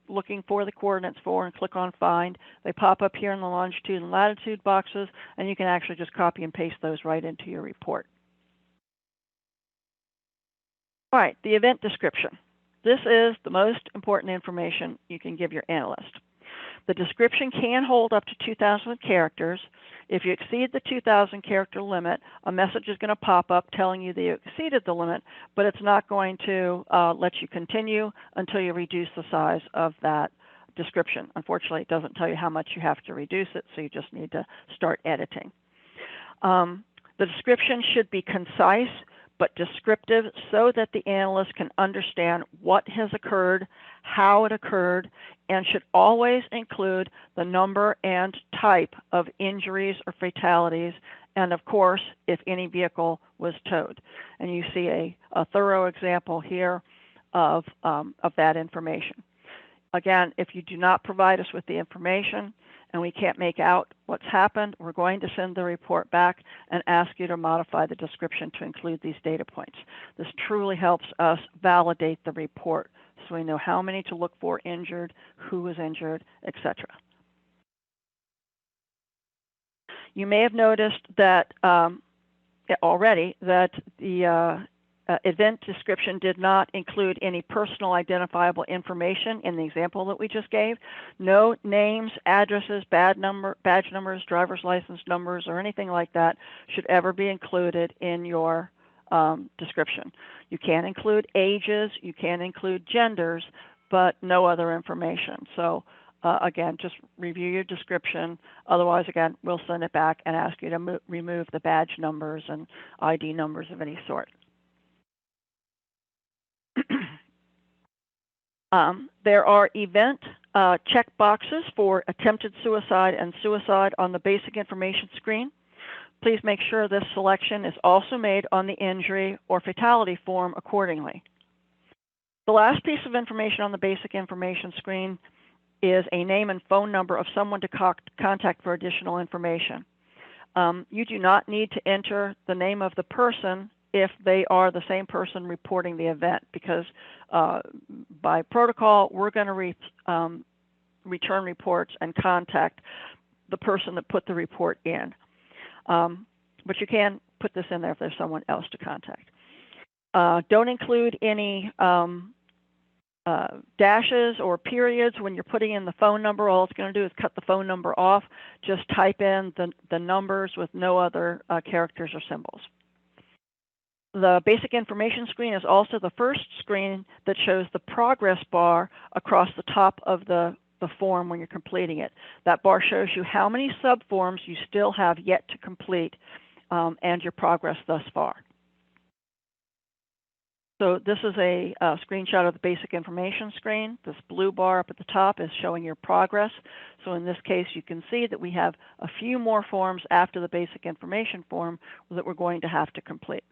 looking for the coordinates for and click on find, they pop up here in the longitude and latitude boxes, and you can actually just copy and paste those right into your report. All right, the event description. This is the most important information you can give your analyst. The description can hold up to 2,000 characters. If you exceed the 2,000 character limit, a message is going to pop up telling you that you exceeded the limit, but it's not going to let you continue until you reduce the size of that description. Unfortunately, it doesn't tell you how much you have to reduce it, so you just need to start editing. The description should be concise but descriptive so that the analyst can understand what has occurred, how it occurred, and should always include the number and type of injuries or fatalities, and of course, if any vehicle was towed. And you see a thorough example here of that information. Again, if you do not provide us with the information and we can't make out what's happened, we're going to send the report back and ask you to modify the description to include these data points. This truly helps us validate the report so we know how many to look for injured, who was injured, etc. You may have noticed that already that the event description did not include any personal identifiable information in the example that we just gave. No names, addresses, badge numbers, driver's license numbers, or anything like that should ever be included in your description. You can include ages, you can include genders, but no other information. So again, just review your description. Otherwise, again, we'll send it back and ask you to remove the badge numbers and ID numbers of any sort. There are event check boxes for attempted suicide and suicide on the basic information screen. Please make sure this selection is also made on the injury or fatality form accordingly. The last piece of information on the basic information screen is a name and phone number of someone to contact for additional information. You do not need to enter the name of the person if they are the same person reporting the event, because by protocol, we're going to return reports and contact the person that put the report in. But you can put this in there if there's someone else to contact. Don't include any dashes or periods when you're putting in the phone number. All it's going to do is cut the phone number off. Just type in the numbers with no other characters or symbols. The basic information screen is also the first screen that shows the progress bar across the top of the form when you're completing it. That bar shows you how many subforms you still have yet to complete and your progress thus far. So this is a screenshot of the basic information screen. This blue bar up at the top is showing your progress. So in this case, you can see that we have a few more forms after the basic information form that we're going to have to complete.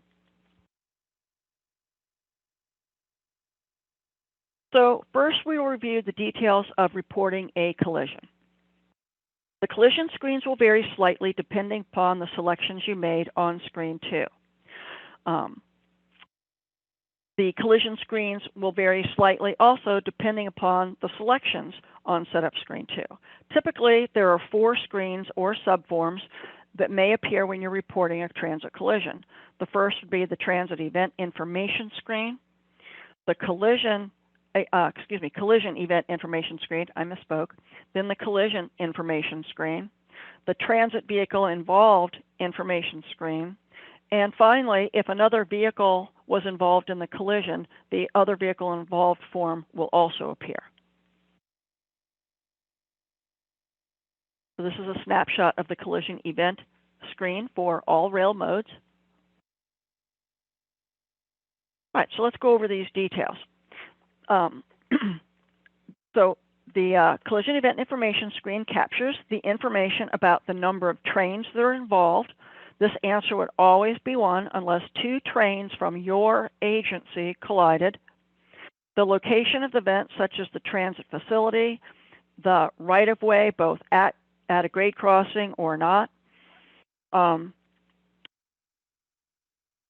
So first, we will review the details of reporting a collision. The collision screens will vary slightly depending upon the selections you made on screen 2. The collision screens will vary slightly also depending upon the selections on setup screen 2. Typically, there are 4 screens or subforms that may appear when you're reporting a transit collision. The first would be the transit event information screen, the collision event information screen, I misspoke, then the collision information screen, the transit vehicle involved information screen, and finally, if another vehicle was involved in the collision, the other vehicle involved form will also appear. So this is a snapshot of the collision event screen for all rail modes. All right, so let's go over these details. So the collision event information screen captures the information about the number of trains that are involved. This answer would always be 1 unless 2 trains from your agency collided. The location of the event, such as the transit facility, the right-of-way, both at a grade crossing or not.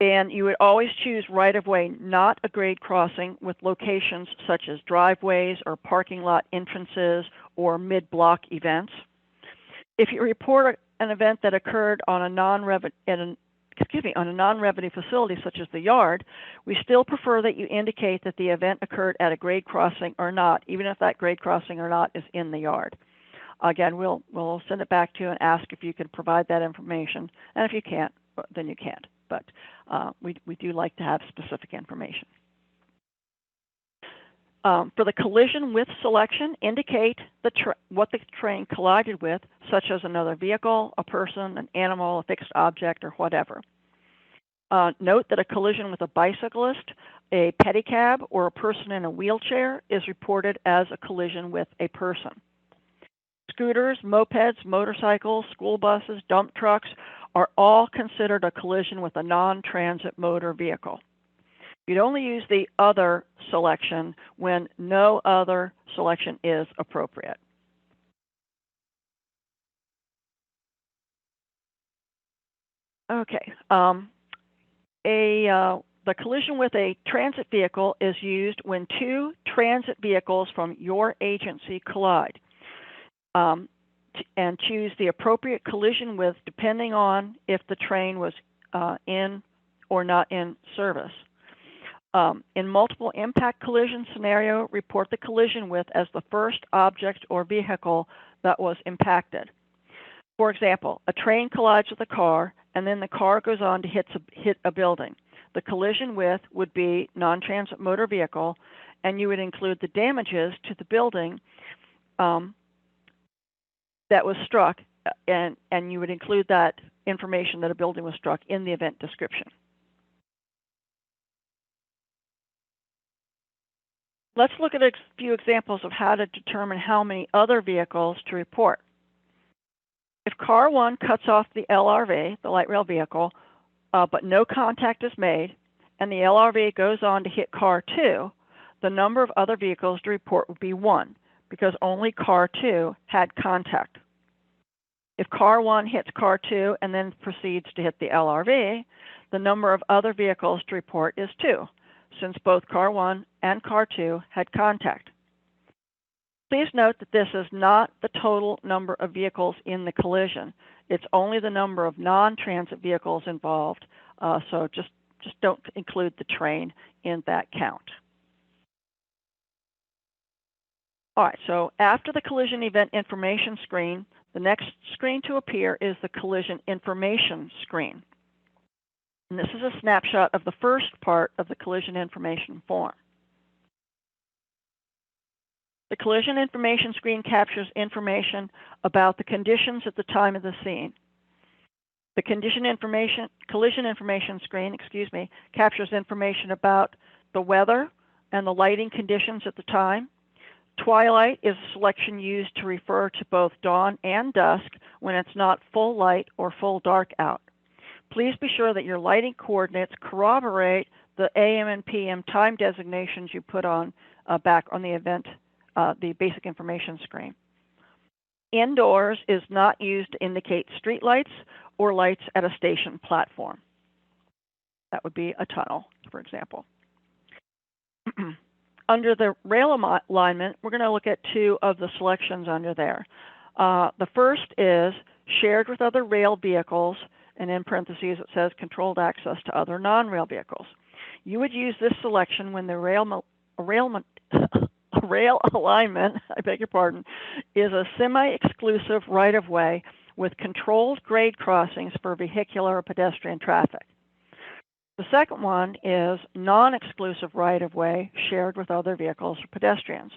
And you would always choose right-of-way, not a grade crossing, with locations such as driveways or parking lot entrances or mid-block events. If you report an event that occurred on a non-revenue facility such as the yard, we still prefer that you indicate that the event occurred at a grade crossing or not, even if that grade crossing or not is in the yard. Again, we'll send it back to you and ask if you can provide that information. And if you can't, then you can't. But we do like to have specific information. For the collision with selection, indicate what the train collided with, such as another vehicle, a person, an animal, a fixed object, or whatever. Note that a collision with a bicyclist, a pedicab, or a person in a wheelchair is reported as a collision with a person. Scooters, mopeds, motorcycles, school buses, dump trucks are all considered a collision with a non-transit motor vehicle. You'd only use the other selection when no other selection is appropriate. Okay. The collision with a transit vehicle is used when two transit vehicles from your agency collide. And choose the appropriate collision with depending on if the train was in or not in service. In multiple impact collision scenario, report the collision with as the first object or vehicle that was impacted. For example, a train collides with a car and then the car goes on to hit a building. The collision with would be non-transit motor vehicle, and you would include the damages to the building that was struck, and you would include that information that a building was struck in the event description. Let's look at a few examples of how to determine how many other vehicles to report. If car 1 cuts off the LRV, the light rail vehicle, but no contact is made, and the LRV goes on to hit car 2, the number of other vehicles to report would be 1, because only car 2 had contact. If car 1 hits car 2 and then proceeds to hit the LRV, the number of other vehicles to report is 2, since both car 1 and car 2 had contact. Please note that this is not the total number of vehicles in the collision. It's only the number of non-transit vehicles involved, so just don't include the train in that count. All right, so after the collision event information screen, the next screen to appear is the collision information screen. And this is a snapshot of the first part of the collision information form. The collision information screen captures information about the conditions at the time of the scene. The collision information screen, captures information about the weather and the lighting conditions at the time. Twilight is a selection used to refer to both dawn and dusk when it's not full light or full dark out. Please be sure that your lighting coordinates corroborate the AM and PM time designations you put on back on the event, the basic information screen. Indoors is not used to indicate street lights or lights at a station platform. That would be a tunnel, for example. Under the rail alignment, we're going to look at two of the selections under there. The first is shared with other rail vehicles, and in parentheses it says controlled access to other non-rail vehicles. You would use this selection when the rail alignment, I beg your pardon, is a semi-exclusive right-of-way with controlled grade crossings for vehicular or pedestrian traffic. The second one is non-exclusive right-of-way shared with other vehicles or pedestrians.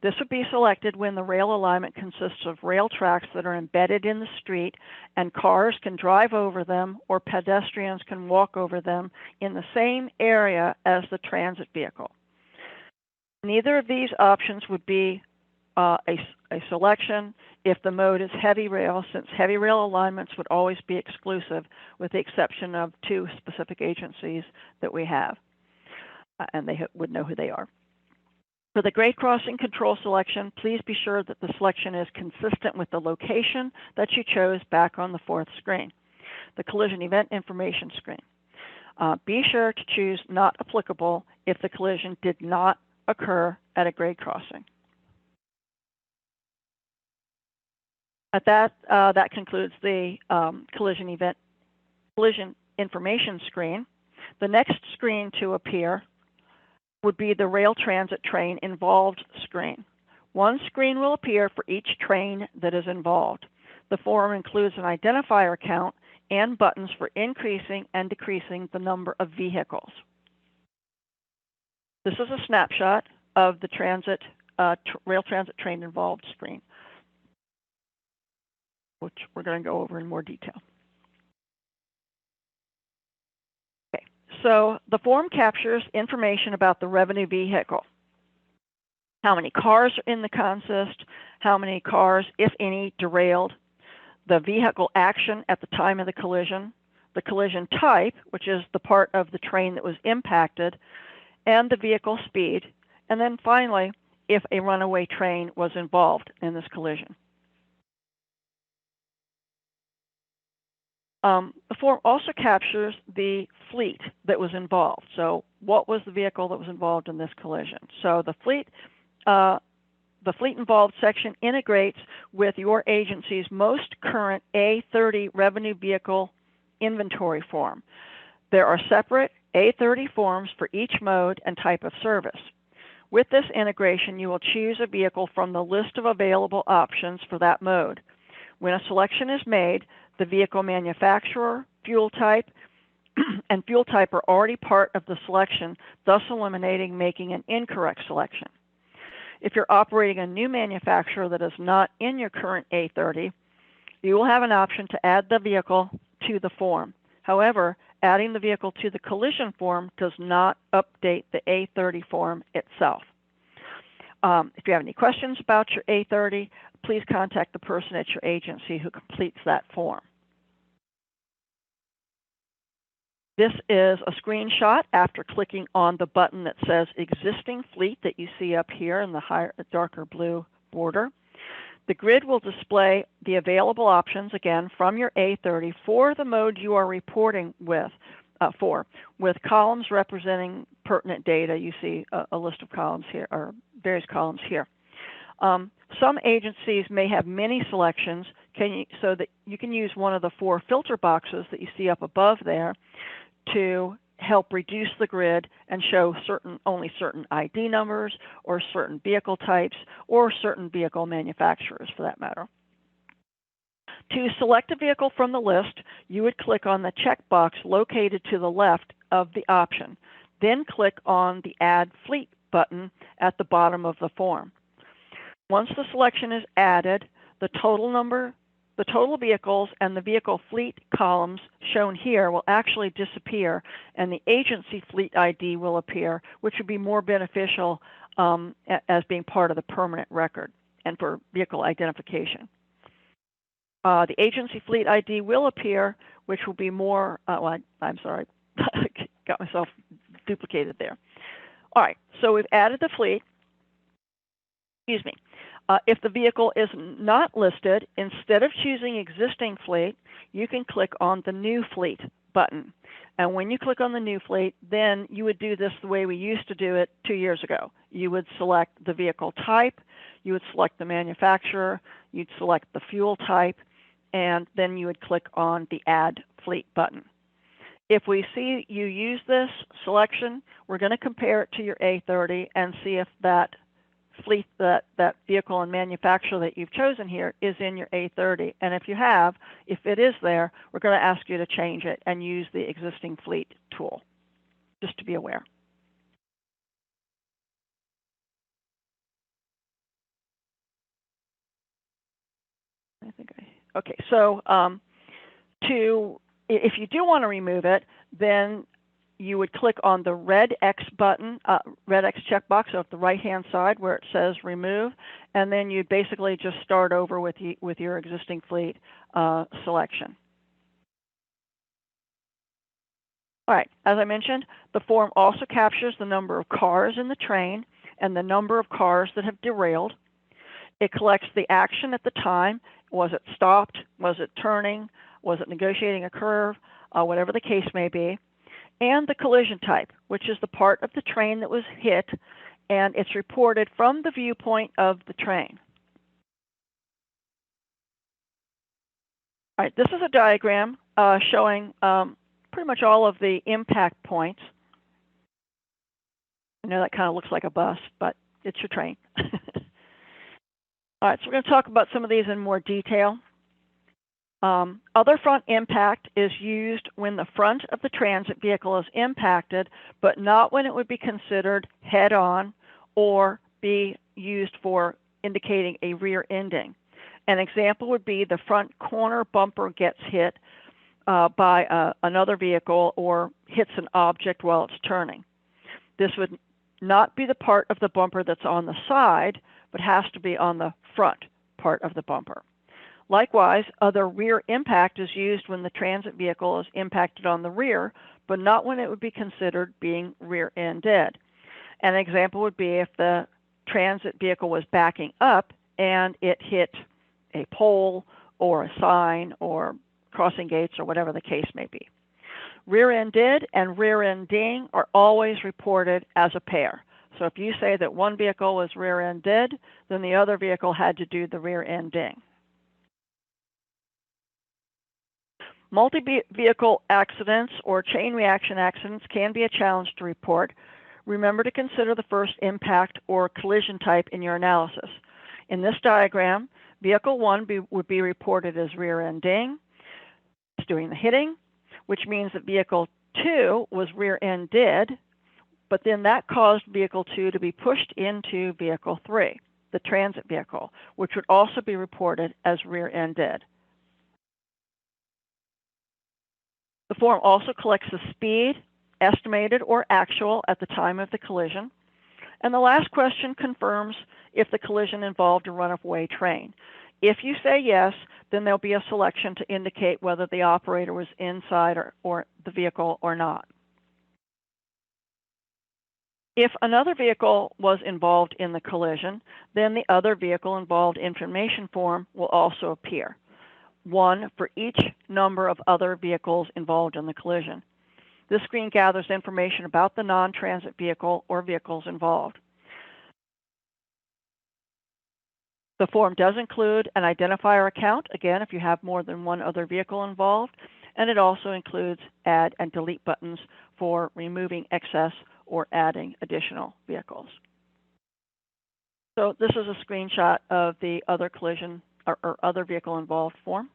This would be selected when the rail alignment consists of rail tracks that are embedded in the street and cars can drive over them or pedestrians can walk over them in the same area as the transit vehicle. Neither of these options would be a selection if the mode is heavy rail, since heavy rail alignments would always be exclusive with the exception of two specific agencies that we have, and they would know who they are. For the grade crossing control selection, please be sure that the selection is consistent with the location that you chose back on the fourth screen, the collision event information screen. Be sure to choose not applicable if the collision did not occur at a grade crossing. At that concludes the collision information screen. The next screen to appear would be the rail transit train involved screen, One screen will appear for each train that is involved. The form includes an identifier count and buttons for increasing and decreasing the number of vehicles. This is a snapshot of the rail transit train involved screen, which we're going to go over in more detail. Okay, so the form captures information about the revenue vehicle. How many cars are in the consist, how many cars, if any, derailed, the vehicle action at the time of the collision type, which is the part of the train that was impacted, and the vehicle speed, and then finally, if a runaway train was involved in this collision. The form also captures the fleet that was involved. So what was the vehicle that was involved in this collision? So the fleet involved section integrates with your agency's most current A30 revenue vehicle inventory form. There are separate A30 forms for each mode and type of service. With this integration, you will choose a vehicle from the list of available options for that mode. When a selection is made, the vehicle manufacturer, fuel type, and fuel type are already part of the selection, thus eliminating making an incorrect selection. If you're operating a new manufacturer that is not in your current A30, you will have an option to add the vehicle to the form. However, adding the vehicle to the collision form does not update the A30 form itself. If you have any questions about your A30, please contact the person at your agency who completes that form. This is a screenshot after clicking on the button that says Existing Fleet that you see up here in the darker blue border. The grid will display the available options, again, from your A30 for the mode you are reporting with columns representing pertinent data. You see a list of columns here, or various columns here. Some agencies may have many selections so that you can use one of the 4 filter boxes that you see up above there to help reduce the grid and show only certain ID numbers or certain vehicle types or certain vehicle manufacturers for that matter. To select a vehicle from the list, you would click on the checkbox located to the left of the option. Then click on the Add Fleet button at the bottom of the form. Once the selection is added, the total vehicles and the vehicle fleet columns shown here will actually disappear, and the agency fleet ID will appear, which would be more beneficial as being part of the permanent record and for vehicle identification. The agency fleet ID will appear, which will be more, I'm sorry, got myself duplicated there. All right, so we've added the fleet. Excuse me. If the vehicle is not listed, instead of choosing existing fleet, you can click on the new fleet button. And when you click on the new fleet, then you would do this the way we used to do it 2 years ago. You would select the vehicle type, you would select the manufacturer, you'd select the fuel type, and then you would click on the Add Fleet button. If we see you use this selection, we're going to compare it to your A30 and see if that fleet, that vehicle and manufacturer that you've chosen here is in your A30. And if it is there, we're going to ask you to change it and use the existing fleet tool, just to be aware. Okay, so if you do want to remove it, then you would click on the red X button, red X checkbox at the right-hand side where it says Remove, and then you'd basically just start over with your existing fleet selection. All right, as I mentioned, the form also captures the number of cars in the train and the number of cars that have derailed. It collects the action at the time. Was it stopped? Was it turning? Was it negotiating a curve? Whatever the case may be. And the collision type, which is the part of the train that was hit, and it's reported from the viewpoint of the train. All right, this is a diagram showing pretty much all of the impact points. I know that kind of looks like a bus, but it's your train. All right, so we're going to talk about some of these in more detail. Other front impact is used when the front of the transit vehicle is impacted, but not when it would be considered head-on or be used for indicating a rear ending. An example would be the front corner bumper gets hit by another vehicle or hits an object while it's turning. This would not be the part of the bumper that's on the side, but has to be on the front part of the bumper. Likewise, other rear impact is used when the transit vehicle is impacted on the rear, but not when it would be considered being rear-ended. An example would be if the transit vehicle was backing up and it hit a pole or a sign or crossing gates or whatever the case may be. Rear-ended and rear-ending are always reported as a pair. So if you say that one vehicle was rear-ended, then the other vehicle had to do the rear-ending. Multi-vehicle accidents or chain reaction accidents can be a challenge to report. Remember to consider the first impact or collision type in your analysis. In this diagram, vehicle 1 would be reported as rear-ending. It's doing the hitting, which means that vehicle 2 was rear-ended, but then that caused vehicle 2 to be pushed into vehicle 3, the transit vehicle, which would also be reported as rear-ended. The form also collects the speed, estimated or actual at the time of the collision. And the last question confirms if the collision involved a runaway train. If you say yes, then there'll be a selection to indicate whether the operator was inside or the vehicle or not. If another vehicle was involved in the collision, then the other vehicle involved information form will also appear. One for each number of other vehicles involved in the collision. This screen gathers information about the non-transit vehicle or vehicles involved. The form does include an identifier account, again, if you have more than one other vehicle involved, and it also includes add and delete buttons for removing excess or adding additional vehicles. So this is a screenshot of the other collision or other vehicle involved form.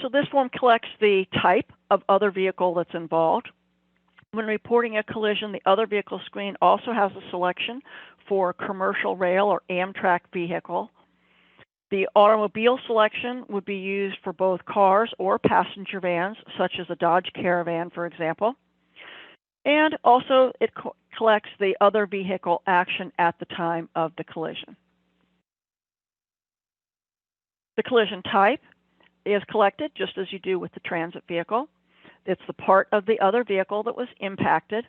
So this form collects the type of other vehicle that's involved. When reporting a collision, the other vehicle screen also has a selection for commercial rail or Amtrak vehicle. The automobile selection would be used for both cars or passenger vans, such as a Dodge Caravan, for example. And also it collects the other vehicle action at the time of the collision. The collision type is collected just as you do with the transit vehicle. It's the part of the other vehicle that was impacted.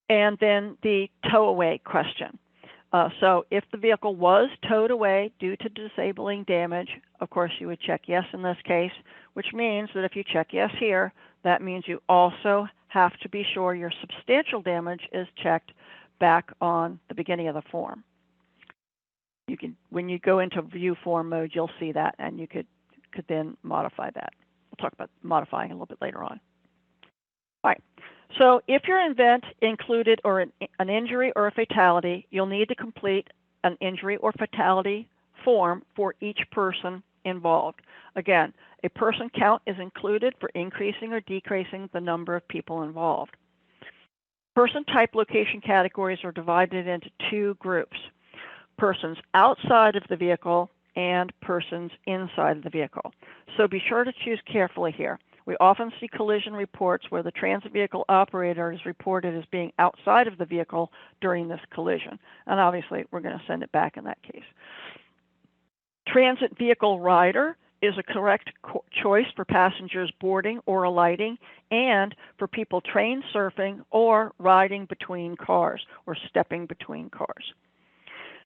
And then the tow away question. So if the vehicle was towed away due to disabling damage, of course you would check yes in this case, which means that if you check yes here, that means you also have to be sure your substantial damage is checked back on the beginning of the form. You can, when you go into view form mode, you'll see that, and you could then modify that. We'll talk about modifying a little bit later on. All right. So if your event included or an injury or a fatality, you'll need to complete an injury or fatality form for each person involved. Again, a person count is included for increasing or decreasing the number of people involved. Person type location categories are divided into two groups: persons outside of the vehicle and persons inside of the vehicle. So be sure to choose carefully here. We often see collision reports where the transit vehicle operator is reported as being outside of the vehicle during this collision. And obviously, we're going to send it back in that case. Transit vehicle rider is a correct choice for passengers boarding or alighting and for people train surfing or riding between cars or stepping between cars.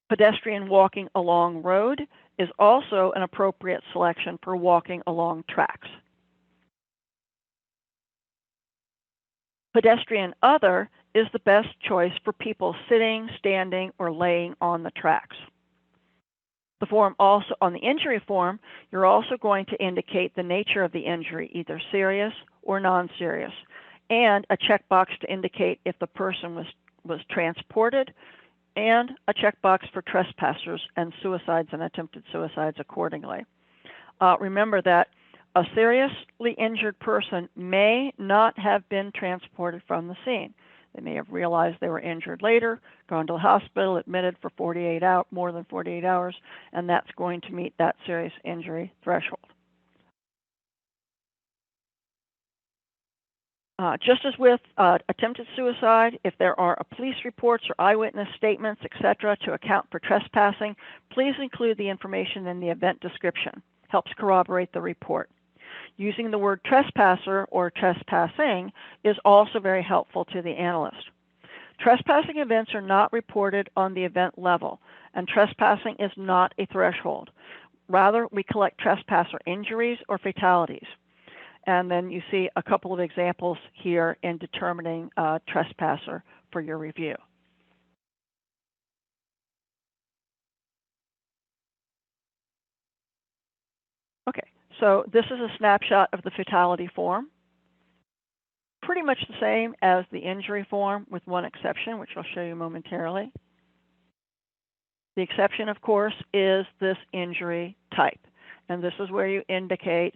Pedestrian walking along road is also an appropriate selection for walking along tracks. Pedestrian other is the best choice for people sitting, standing, or laying on the tracks. The form also, on the injury form, you're also going to indicate the nature of the injury, either serious or non-serious. and a checkbox to indicate if the person was transported, and a checkbox for trespassers and suicides and attempted suicides accordingly. Remember that a seriously injured person may not have been transported from the scene. They may have realized they were injured later, gone to the hospital, admitted for more than 48 hours, and that's going to meet that serious injury threshold. Just as with attempted suicide, if there are police reports or eyewitness statements, etc., to account for trespassing, please include the information in the event description. Helps corroborate the report. Using the word trespasser or trespassing is also very helpful to the analyst. Trespassing events are not reported on the event level, and trespassing is not a threshold. Rather, we collect trespasser injuries or fatalities. And then you see a couple of examples here in determining trespasser for your review. Okay, so this is a snapshot of the fatality form. Pretty much the same as the injury form with one exception, which I'll show you momentarily. The exception, of course, is this injury type. And this is where you indicate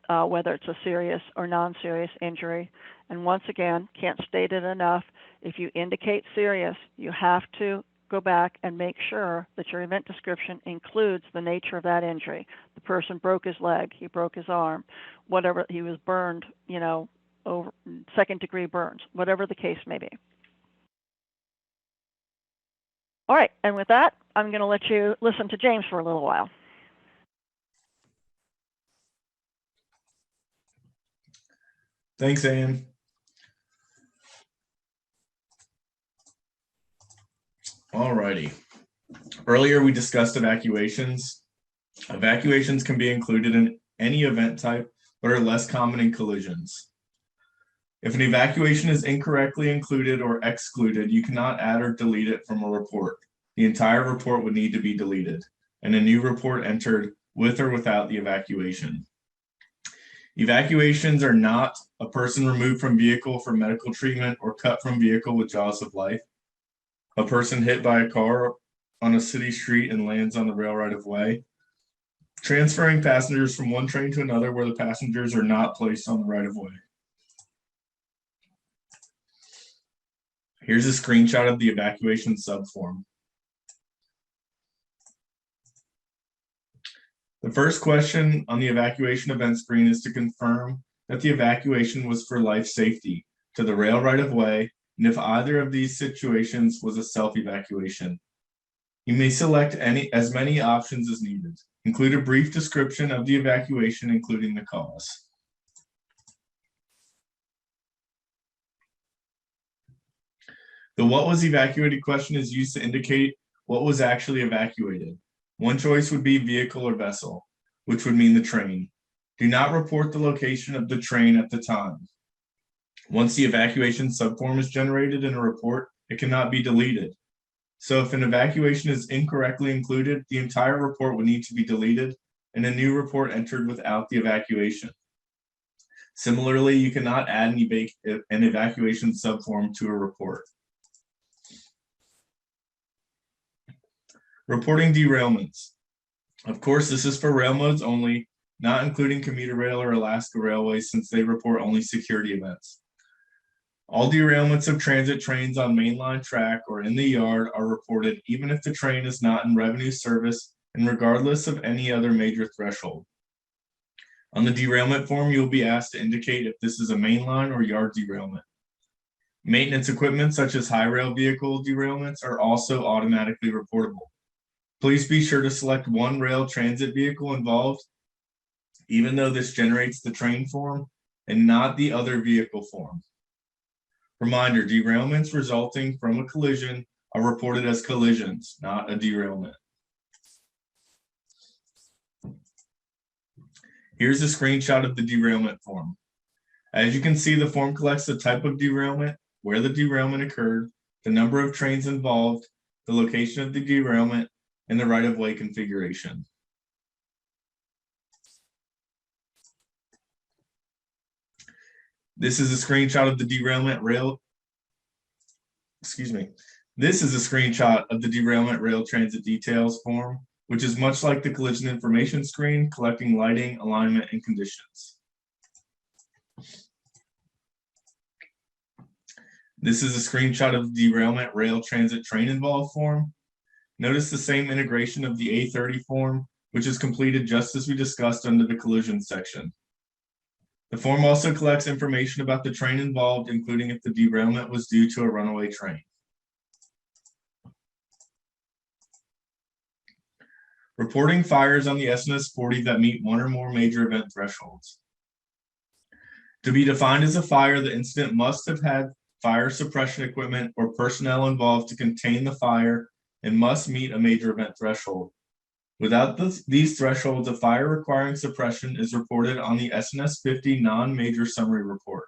whether it's a serious or non-serious injury. And once again, can't state it enough, if you indicate serious, you have to go back and make sure that your event description includes the nature of that injury. The person broke his leg, he broke his arm, whatever, he was burned, you know, over second-degree burns, whatever the case may be. All right, and with that, I'm going to let you listen to James for a little while. Thanks, Ann. All righty. Earlier, we discussed evacuations. Evacuations can be included in any event type, but are less common in collisions. If an evacuation is incorrectly included or excluded, you cannot add or delete it from a report. The entire report would need to be deleted, and a new report entered with or without the evacuation. Evacuations are not a person removed from vehicle for medical treatment or cut from vehicle with jaws of life, a person hit by a car on a city street and lands on the rail right of way, transferring passengers from one train to another where the passengers are not placed on the right of way. Here's a screenshot of the evacuation subform. The first question on the evacuation event screen is to confirm that the evacuation was for life safety to the rail right of way, and if either of these situations was a self-evacuation. You may select as many options as needed. Include a brief description of the evacuation, including the cause. The what was evacuated question is used to indicate what was actually evacuated. One choice would be vehicle or vessel, which would mean the train. Do not report the location of the train at the time. Once the evacuation subform is generated in a report, it cannot be deleted. So if an evacuation is incorrectly included, the entire report would need to be deleted and a new report entered without the evacuation. Similarly, you cannot add an evacuation subform to a report. Reporting derailments. Of course, this is for rail modes only, not including Commuter Rail or Alaska Railways, since they report only security events. All derailments of transit trains on mainline track or in the yard are reported even if the train is not in revenue service and regardless of any other major threshold. On the derailment form, you will be asked to indicate if this is a mainline or yard derailment. Maintenance equipment such as high rail vehicle derailments are also automatically reportable. Please be sure to select one rail transit vehicle involved, even though this generates the train form and not the other vehicle form. Reminder, derailments resulting from a collision are reported as collisions, not a derailment. Here's a screenshot of the derailment form. As you can see, the form collects the type of derailment, where the derailment occurred, the number of trains involved, the location of the derailment, and the right-of-way configuration. This is a screenshot of the derailment rail. Excuse me. This is a screenshot of the derailment rail transit details form, which is much like the collision information screen, collecting lighting, alignment, and conditions. This is a screenshot of the derailment rail transit train involved form. Notice the same integration of the A30 form, which is completed just as we discussed under the collision section. The form also collects information about the train involved, including if the derailment was due to a runaway train. Reporting fires on the SNS 40 that meet one or more major event thresholds. To be defined as a fire, the incident must have had fire suppression equipment or personnel involved to contain the fire and must meet a major event threshold. Without these thresholds, a fire requiring suppression is reported on the SNS 50 non-major summary report.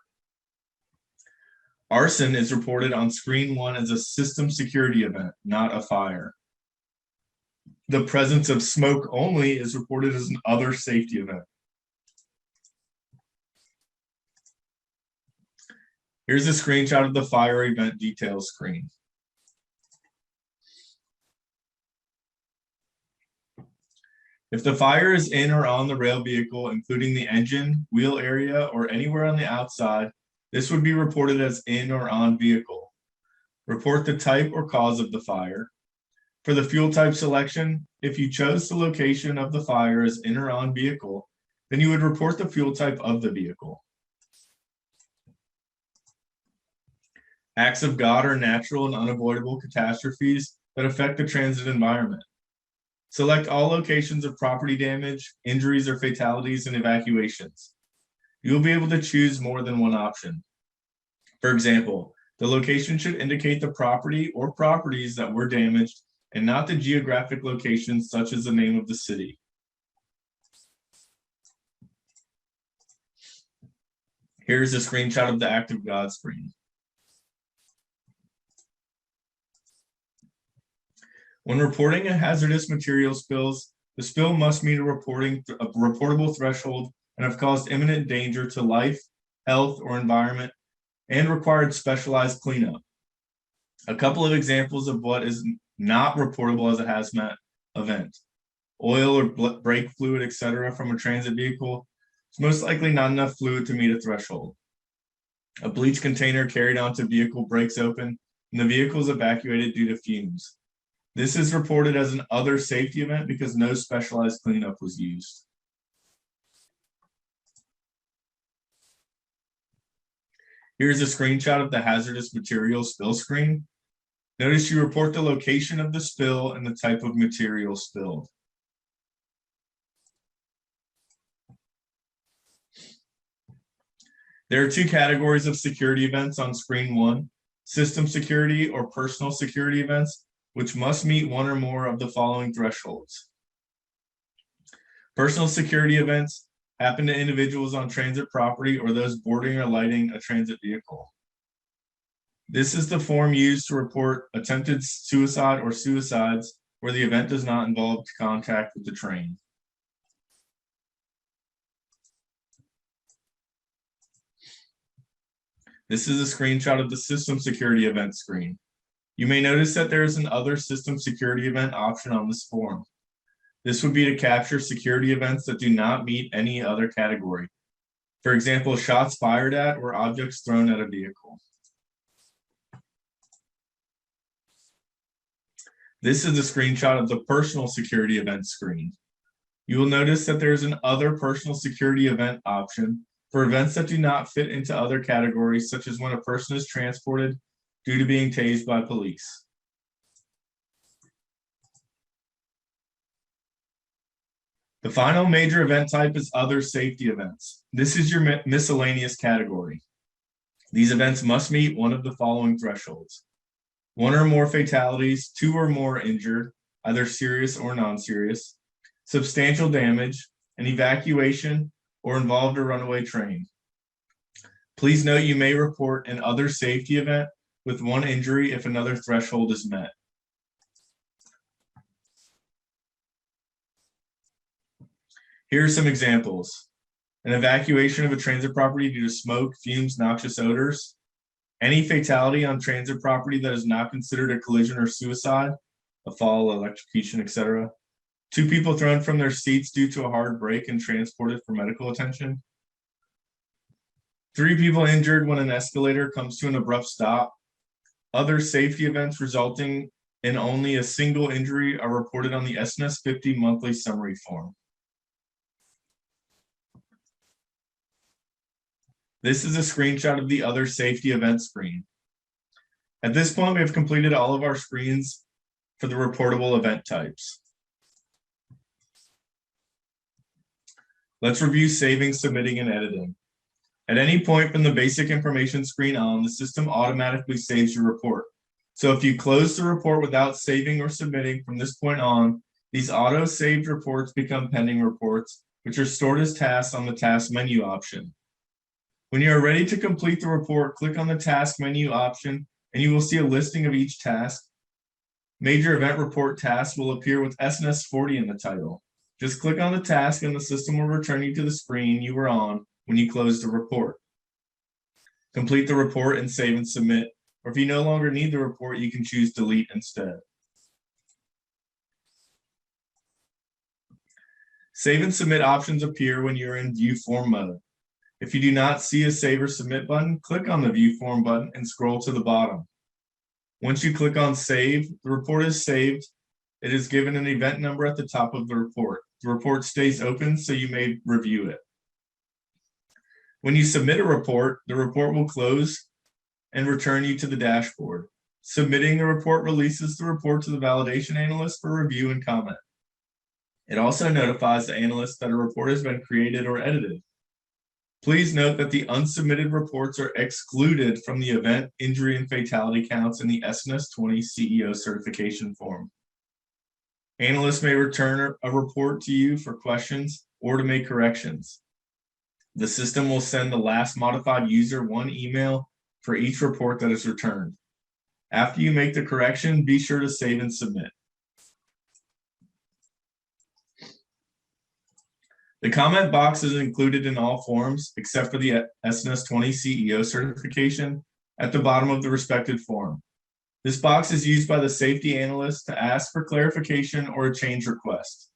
Arson is reported on screen 1 as a system security event, not a fire. The presence of smoke only is reported as an other safety event. Here's a screenshot of the fire event details screen. If the fire is in or on the rail vehicle, including the engine, wheel area, or anywhere on the outside, this would be reported as in or on vehicle. Report the type or cause of the fire. For the fuel type selection, if you chose the location of the fire as in or on vehicle, then you would report the fuel type of the vehicle. Acts of God are natural and unavoidable catastrophes that affect the transit environment. Select all locations of property damage, injuries, or fatalities and evacuations. You will be able to choose more than one option. For example, the location should indicate the property or properties that were damaged and not the geographic locations such as the name of the city. Here's a screenshot of the Act of God screen. When reporting a hazardous material spills, the spill must meet a reportable threshold and have caused imminent danger to life, health, or environment, and required specialized cleanup. A couple of examples of what is not reportable as a hazmat event. Oil or brake fluid, etc. from a transit vehicle is most likely not enough fluid to meet a threshold. A bleach container carried onto vehicle breaks open and the vehicle is evacuated due to fumes. This is reported as an other safety event because no specialized cleanup was used. Here's a screenshot of the hazardous material spill screen. Notice you report the location of the spill and the type of material spilled. There are two categories of security events on screen 1, system security or personal security events, which must meet one or more of the following thresholds. Personal security events happen to individuals on transit property or those boarding or lighting a transit vehicle. This is the form used to report attempted suicide or suicides where the event does not involve contact with the train. This is a screenshot of the system security event screen. You may notice that there is an other system security event option on this form. This would be to capture security events that do not meet any other category. For example, shots fired at or objects thrown at a vehicle. This is a screenshot of the personal security event screen. You will notice that there is an other personal security event option for events that do not fit into other categories, such as when a person is transported due to being tased by police. The final major event type is other safety events. This is your miscellaneous category. These events must meet one of the following thresholds: 1 or more fatalities, 2 or more injured, either serious or non-serious, substantial damage, an evacuation, or involved a runaway train. Please note you may report an other safety event with 1 injury if another threshold is met. Here are some examples. an evacuation of a transit property due to smoke, fumes, noxious odors, any fatality on transit property that is not considered a collision or suicide, a fall, electrocution, etc. 2 people thrown from their seats due to a hard break and transported for medical attention. 3 people injured when an escalator comes to an abrupt stop. Other safety events resulting in only a single injury are reported on the SNS 50 monthly summary form. This is a screenshot of the other safety event screen. At this point, we have completed all of our screens for the reportable event types. Let's review saving, submitting, and editing. At any point from the basic information screen on, the system automatically saves your report. So if you close the report without saving or submitting from this point on, these auto-saved reports become pending reports, which are stored as tasks on the task menu option. When you are ready to complete the report, click on the task menu option and you will see a listing of each task. Major event report task will appear with SNS 40 in the title. Just click on the task and the system will return you to the screen you were on when you close the report. Complete the report and save and submit, or if you no longer need the report, you can choose delete instead. Save and submit options appear when you're in view form mode. If you do not see a save or submit button, click on the view form button and scroll to the bottom. Once you click on save, the report is saved. It is given an event number at the top of the report. The report stays open so you may review it. When you submit a report, the report will close and return you to the dashboard. Submitting the report releases the report to the validation analyst for review and comment. It also notifies the analyst that a report has been created or edited. Please note that the unsubmitted reports are excluded from the event, injury, and fatality counts in the SNS 20 CEO certification form. Analysts may return a report to you for questions or to make corrections. The system will send the last modified user 1 email for each report that is returned. After you make the correction, be sure to save and submit. The comment box is included in all forms except for the SNS 20 CEO certification at the bottom of the respective form. This box is used by the safety analyst to ask for clarification or a change request.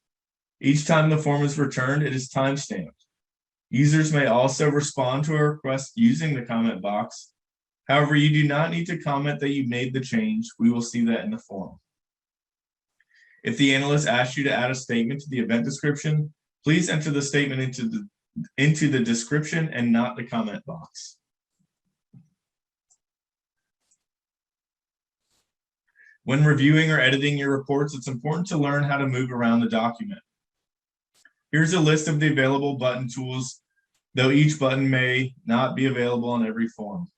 Each time the form is returned, it is timestamped. Users may also respond to a request using the comment box. However, you do not need to comment that you made the change. We will see that in the form. If the analyst asks you to add a statement to the event description, please enter the statement into the description and not the comment box. When reviewing or editing your reports, it's important to learn how to move around the document. Here's a list of the available button tools, though each button may not be available on every form.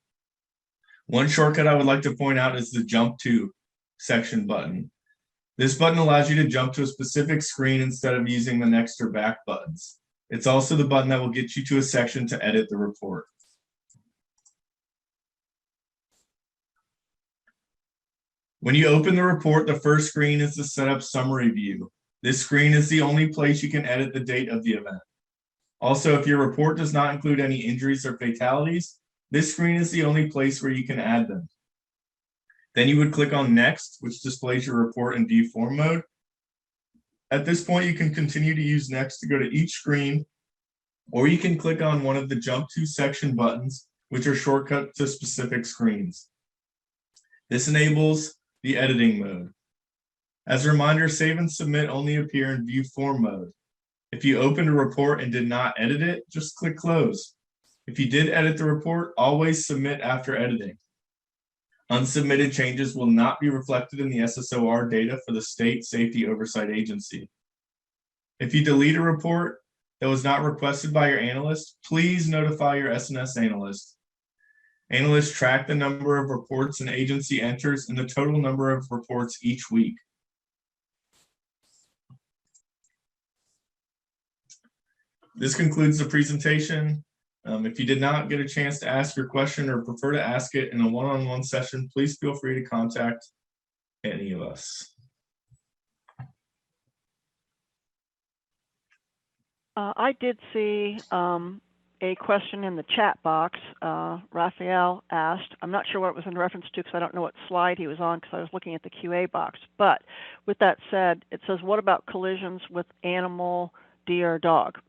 One shortcut I would like to point out is the Jump To section button. This button allows you to jump to a specific screen instead of using the next or back buttons. It's also the button that will get you to a section to edit the report. When you open the report, the first screen is the Setup Summary view. This screen is the only place you can edit the date of the event. Also, if your report does not include any injuries or fatalities, this screen is the only place where you can add them. Then you would click on Next, which displays your report in view form mode. At this point, you can continue to use Next to go to each screen, or you can click on one of the Jump To section buttons, which are shortcut to specific screens. This enables the editing mode. As a reminder, save and submit only appear in view form mode. If you opened a report and did not edit it, just click Close. If you did edit the report, always submit after editing. Unsubmitted changes will not be reflected in the SSOR data for the State Safety Oversight Agency. If you delete a report that was not requested by your analyst, please notify your SNS analyst. Analysts track the number of reports an agency enters and the total number of reports each week. This concludes the presentation. If you did not get a chance to ask your question or prefer to ask it in a one-on-one session, please feel free to contact any of us. I did see a question in the chat box. Raphael asked, I'm not sure what it was in reference to because I don't know what slide he was on because I was looking at the QA box. But with that said, it says, what about collisions with animal, deer, dog?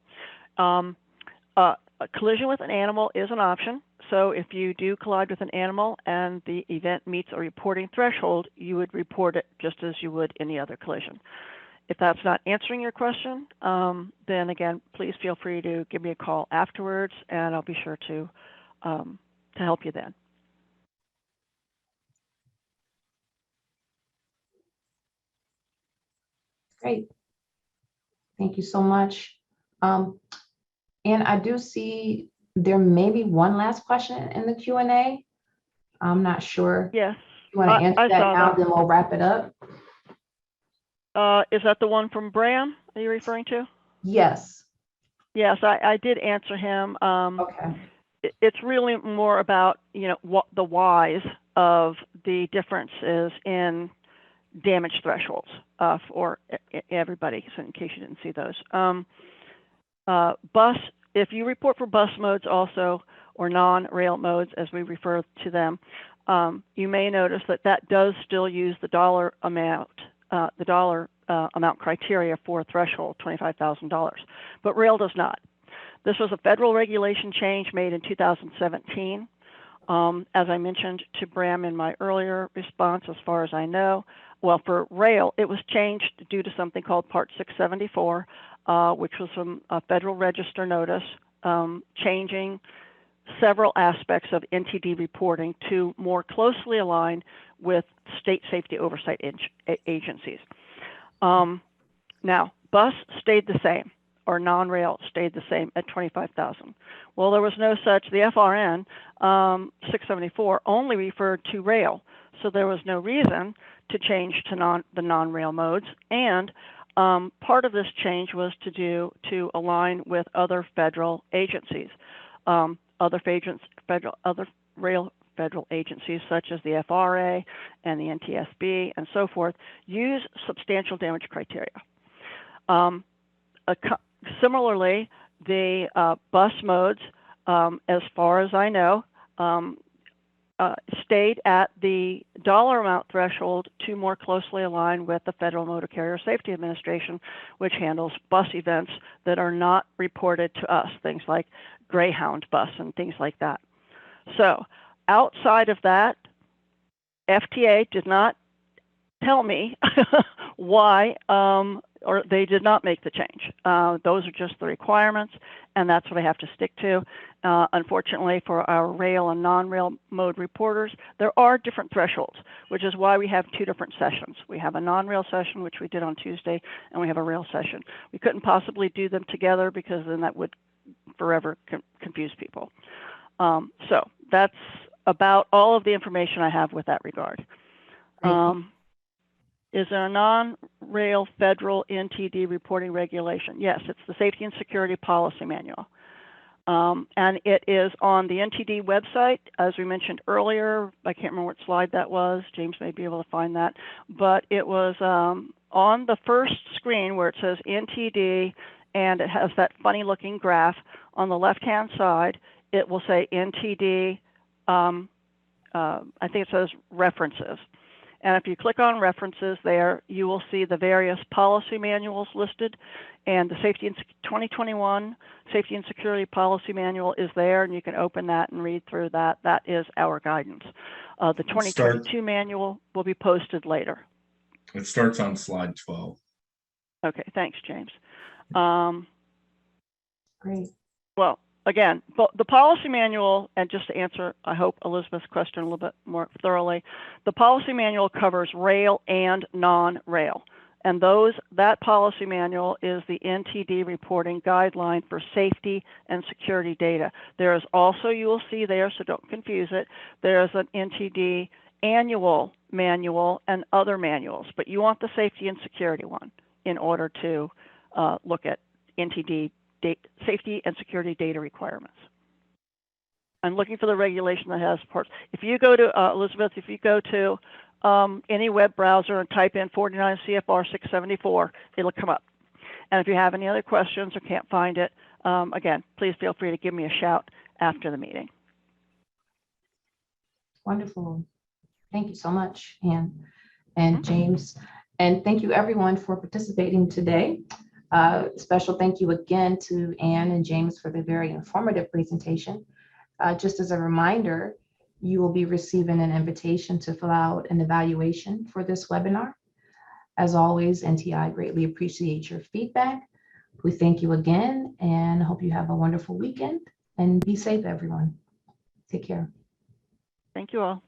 A collision with an animal is an option. So if you do collide with an animal and the event meets a reporting threshold, you would report it just as you would any other collision. If that's not answering your question, then again, please feel free to give me a call afterwards, and I'll be sure to help you then. Great. Thank you so much. And I do see there may be one last question in the Q&A. I'm not sure. Yes. You want to answer that now, that. then we'll wrap it up. Is that the one from Bram? Are you referring to? Yes. Yes, I did answer him. Okay. It's really more about, you know, what the whys of the differences in damage thresholds for everybody. So in case you didn't see those, bus. If you report for bus modes also, or non-rail modes as we refer to them, you may notice that that does still use the dollar amount criteria for threshold, $25,000, but rail does not. This was a federal regulation change made in 2017. As I mentioned to Bram in my earlier response, as far as I know, well, for rail, it was changed due to something called Part 674, which was a Federal Register notice changing several aspects of NTD reporting to more closely align with state safety oversight agencies. Now, bus stayed the same, or non-rail stayed the same at 25,000. Well, there was no such. The FRN 674 only referred to rail, so there was no reason to change to the non-rail modes. And part of this change was to align with other federal agencies, other federal agencies such as the FRA and the NTSB and so forth use substantial damage criteria. Similarly, the bus modes, as far as I know, stayed at the dollar amount threshold to more closely align with the Federal Motor Carrier Safety Administration, which handles bus events that are not reported to us, things like Greyhound bus and things like that. So outside of that, FTA did not tell me why, or they did not make the change. Those are just the requirements, and that's what I have to stick to. Unfortunately, for our rail and non-rail mode reporters, there are different thresholds, which is why we have two different sessions. We have a non-rail session, which we did on Tuesday, and we have a rail session. We couldn't possibly do them together because then that would forever confuse people. So that's about all of the information I have with that regard. Is there a non-rail federal NTD reporting regulation? Yes, it's the Safety and Security Policy Manual. And it is on the NTD website, as we mentioned earlier. I can't remember what slide that was. James may be able to find that. But it was on the first screen where it says NTD, and it has that funny looking graph. On the left-hand side, it will say NTD, I think it says references. And if you click on references there, you will see the various policy manuals listed, and the 2021 Safety and Security Policy Manual is there, and you can open that and read through that. That is our guidance. The 2022 manual will be posted later. It starts on slide 12. Okay, thanks, James. Great. Well, again, the policy manual, and just to answer, I hope, Elizabeth's question a little bit more thoroughly, the policy manual covers rail and non-rail. And that policy manual is the NTD reporting guideline for safety and security data. There is also, you will see there, so don't confuse it, there's an NTD annual manual and other manuals, but you want the safety and security one in order to look at NTD safety and security data requirements. I'm looking for the regulation that has parts. If you go to, Elizabeth, if you go to any web browser and type in 49 CFR 674, it'll come up. And if you have any other questions or can't find it, again, please feel free to give me a shout after the meeting. Wonderful. Thank you so much, Anne and James. And thank you everyone for participating today. Special thank you again to Anne and James for the very informative presentation. Just as a reminder, you will be receiving an invitation to fill out an evaluation for this webinar. As always, NTI greatly appreciates your feedback. We thank you again and hope you have a wonderful weekend, and be safe, everyone. Take care. Thank you all.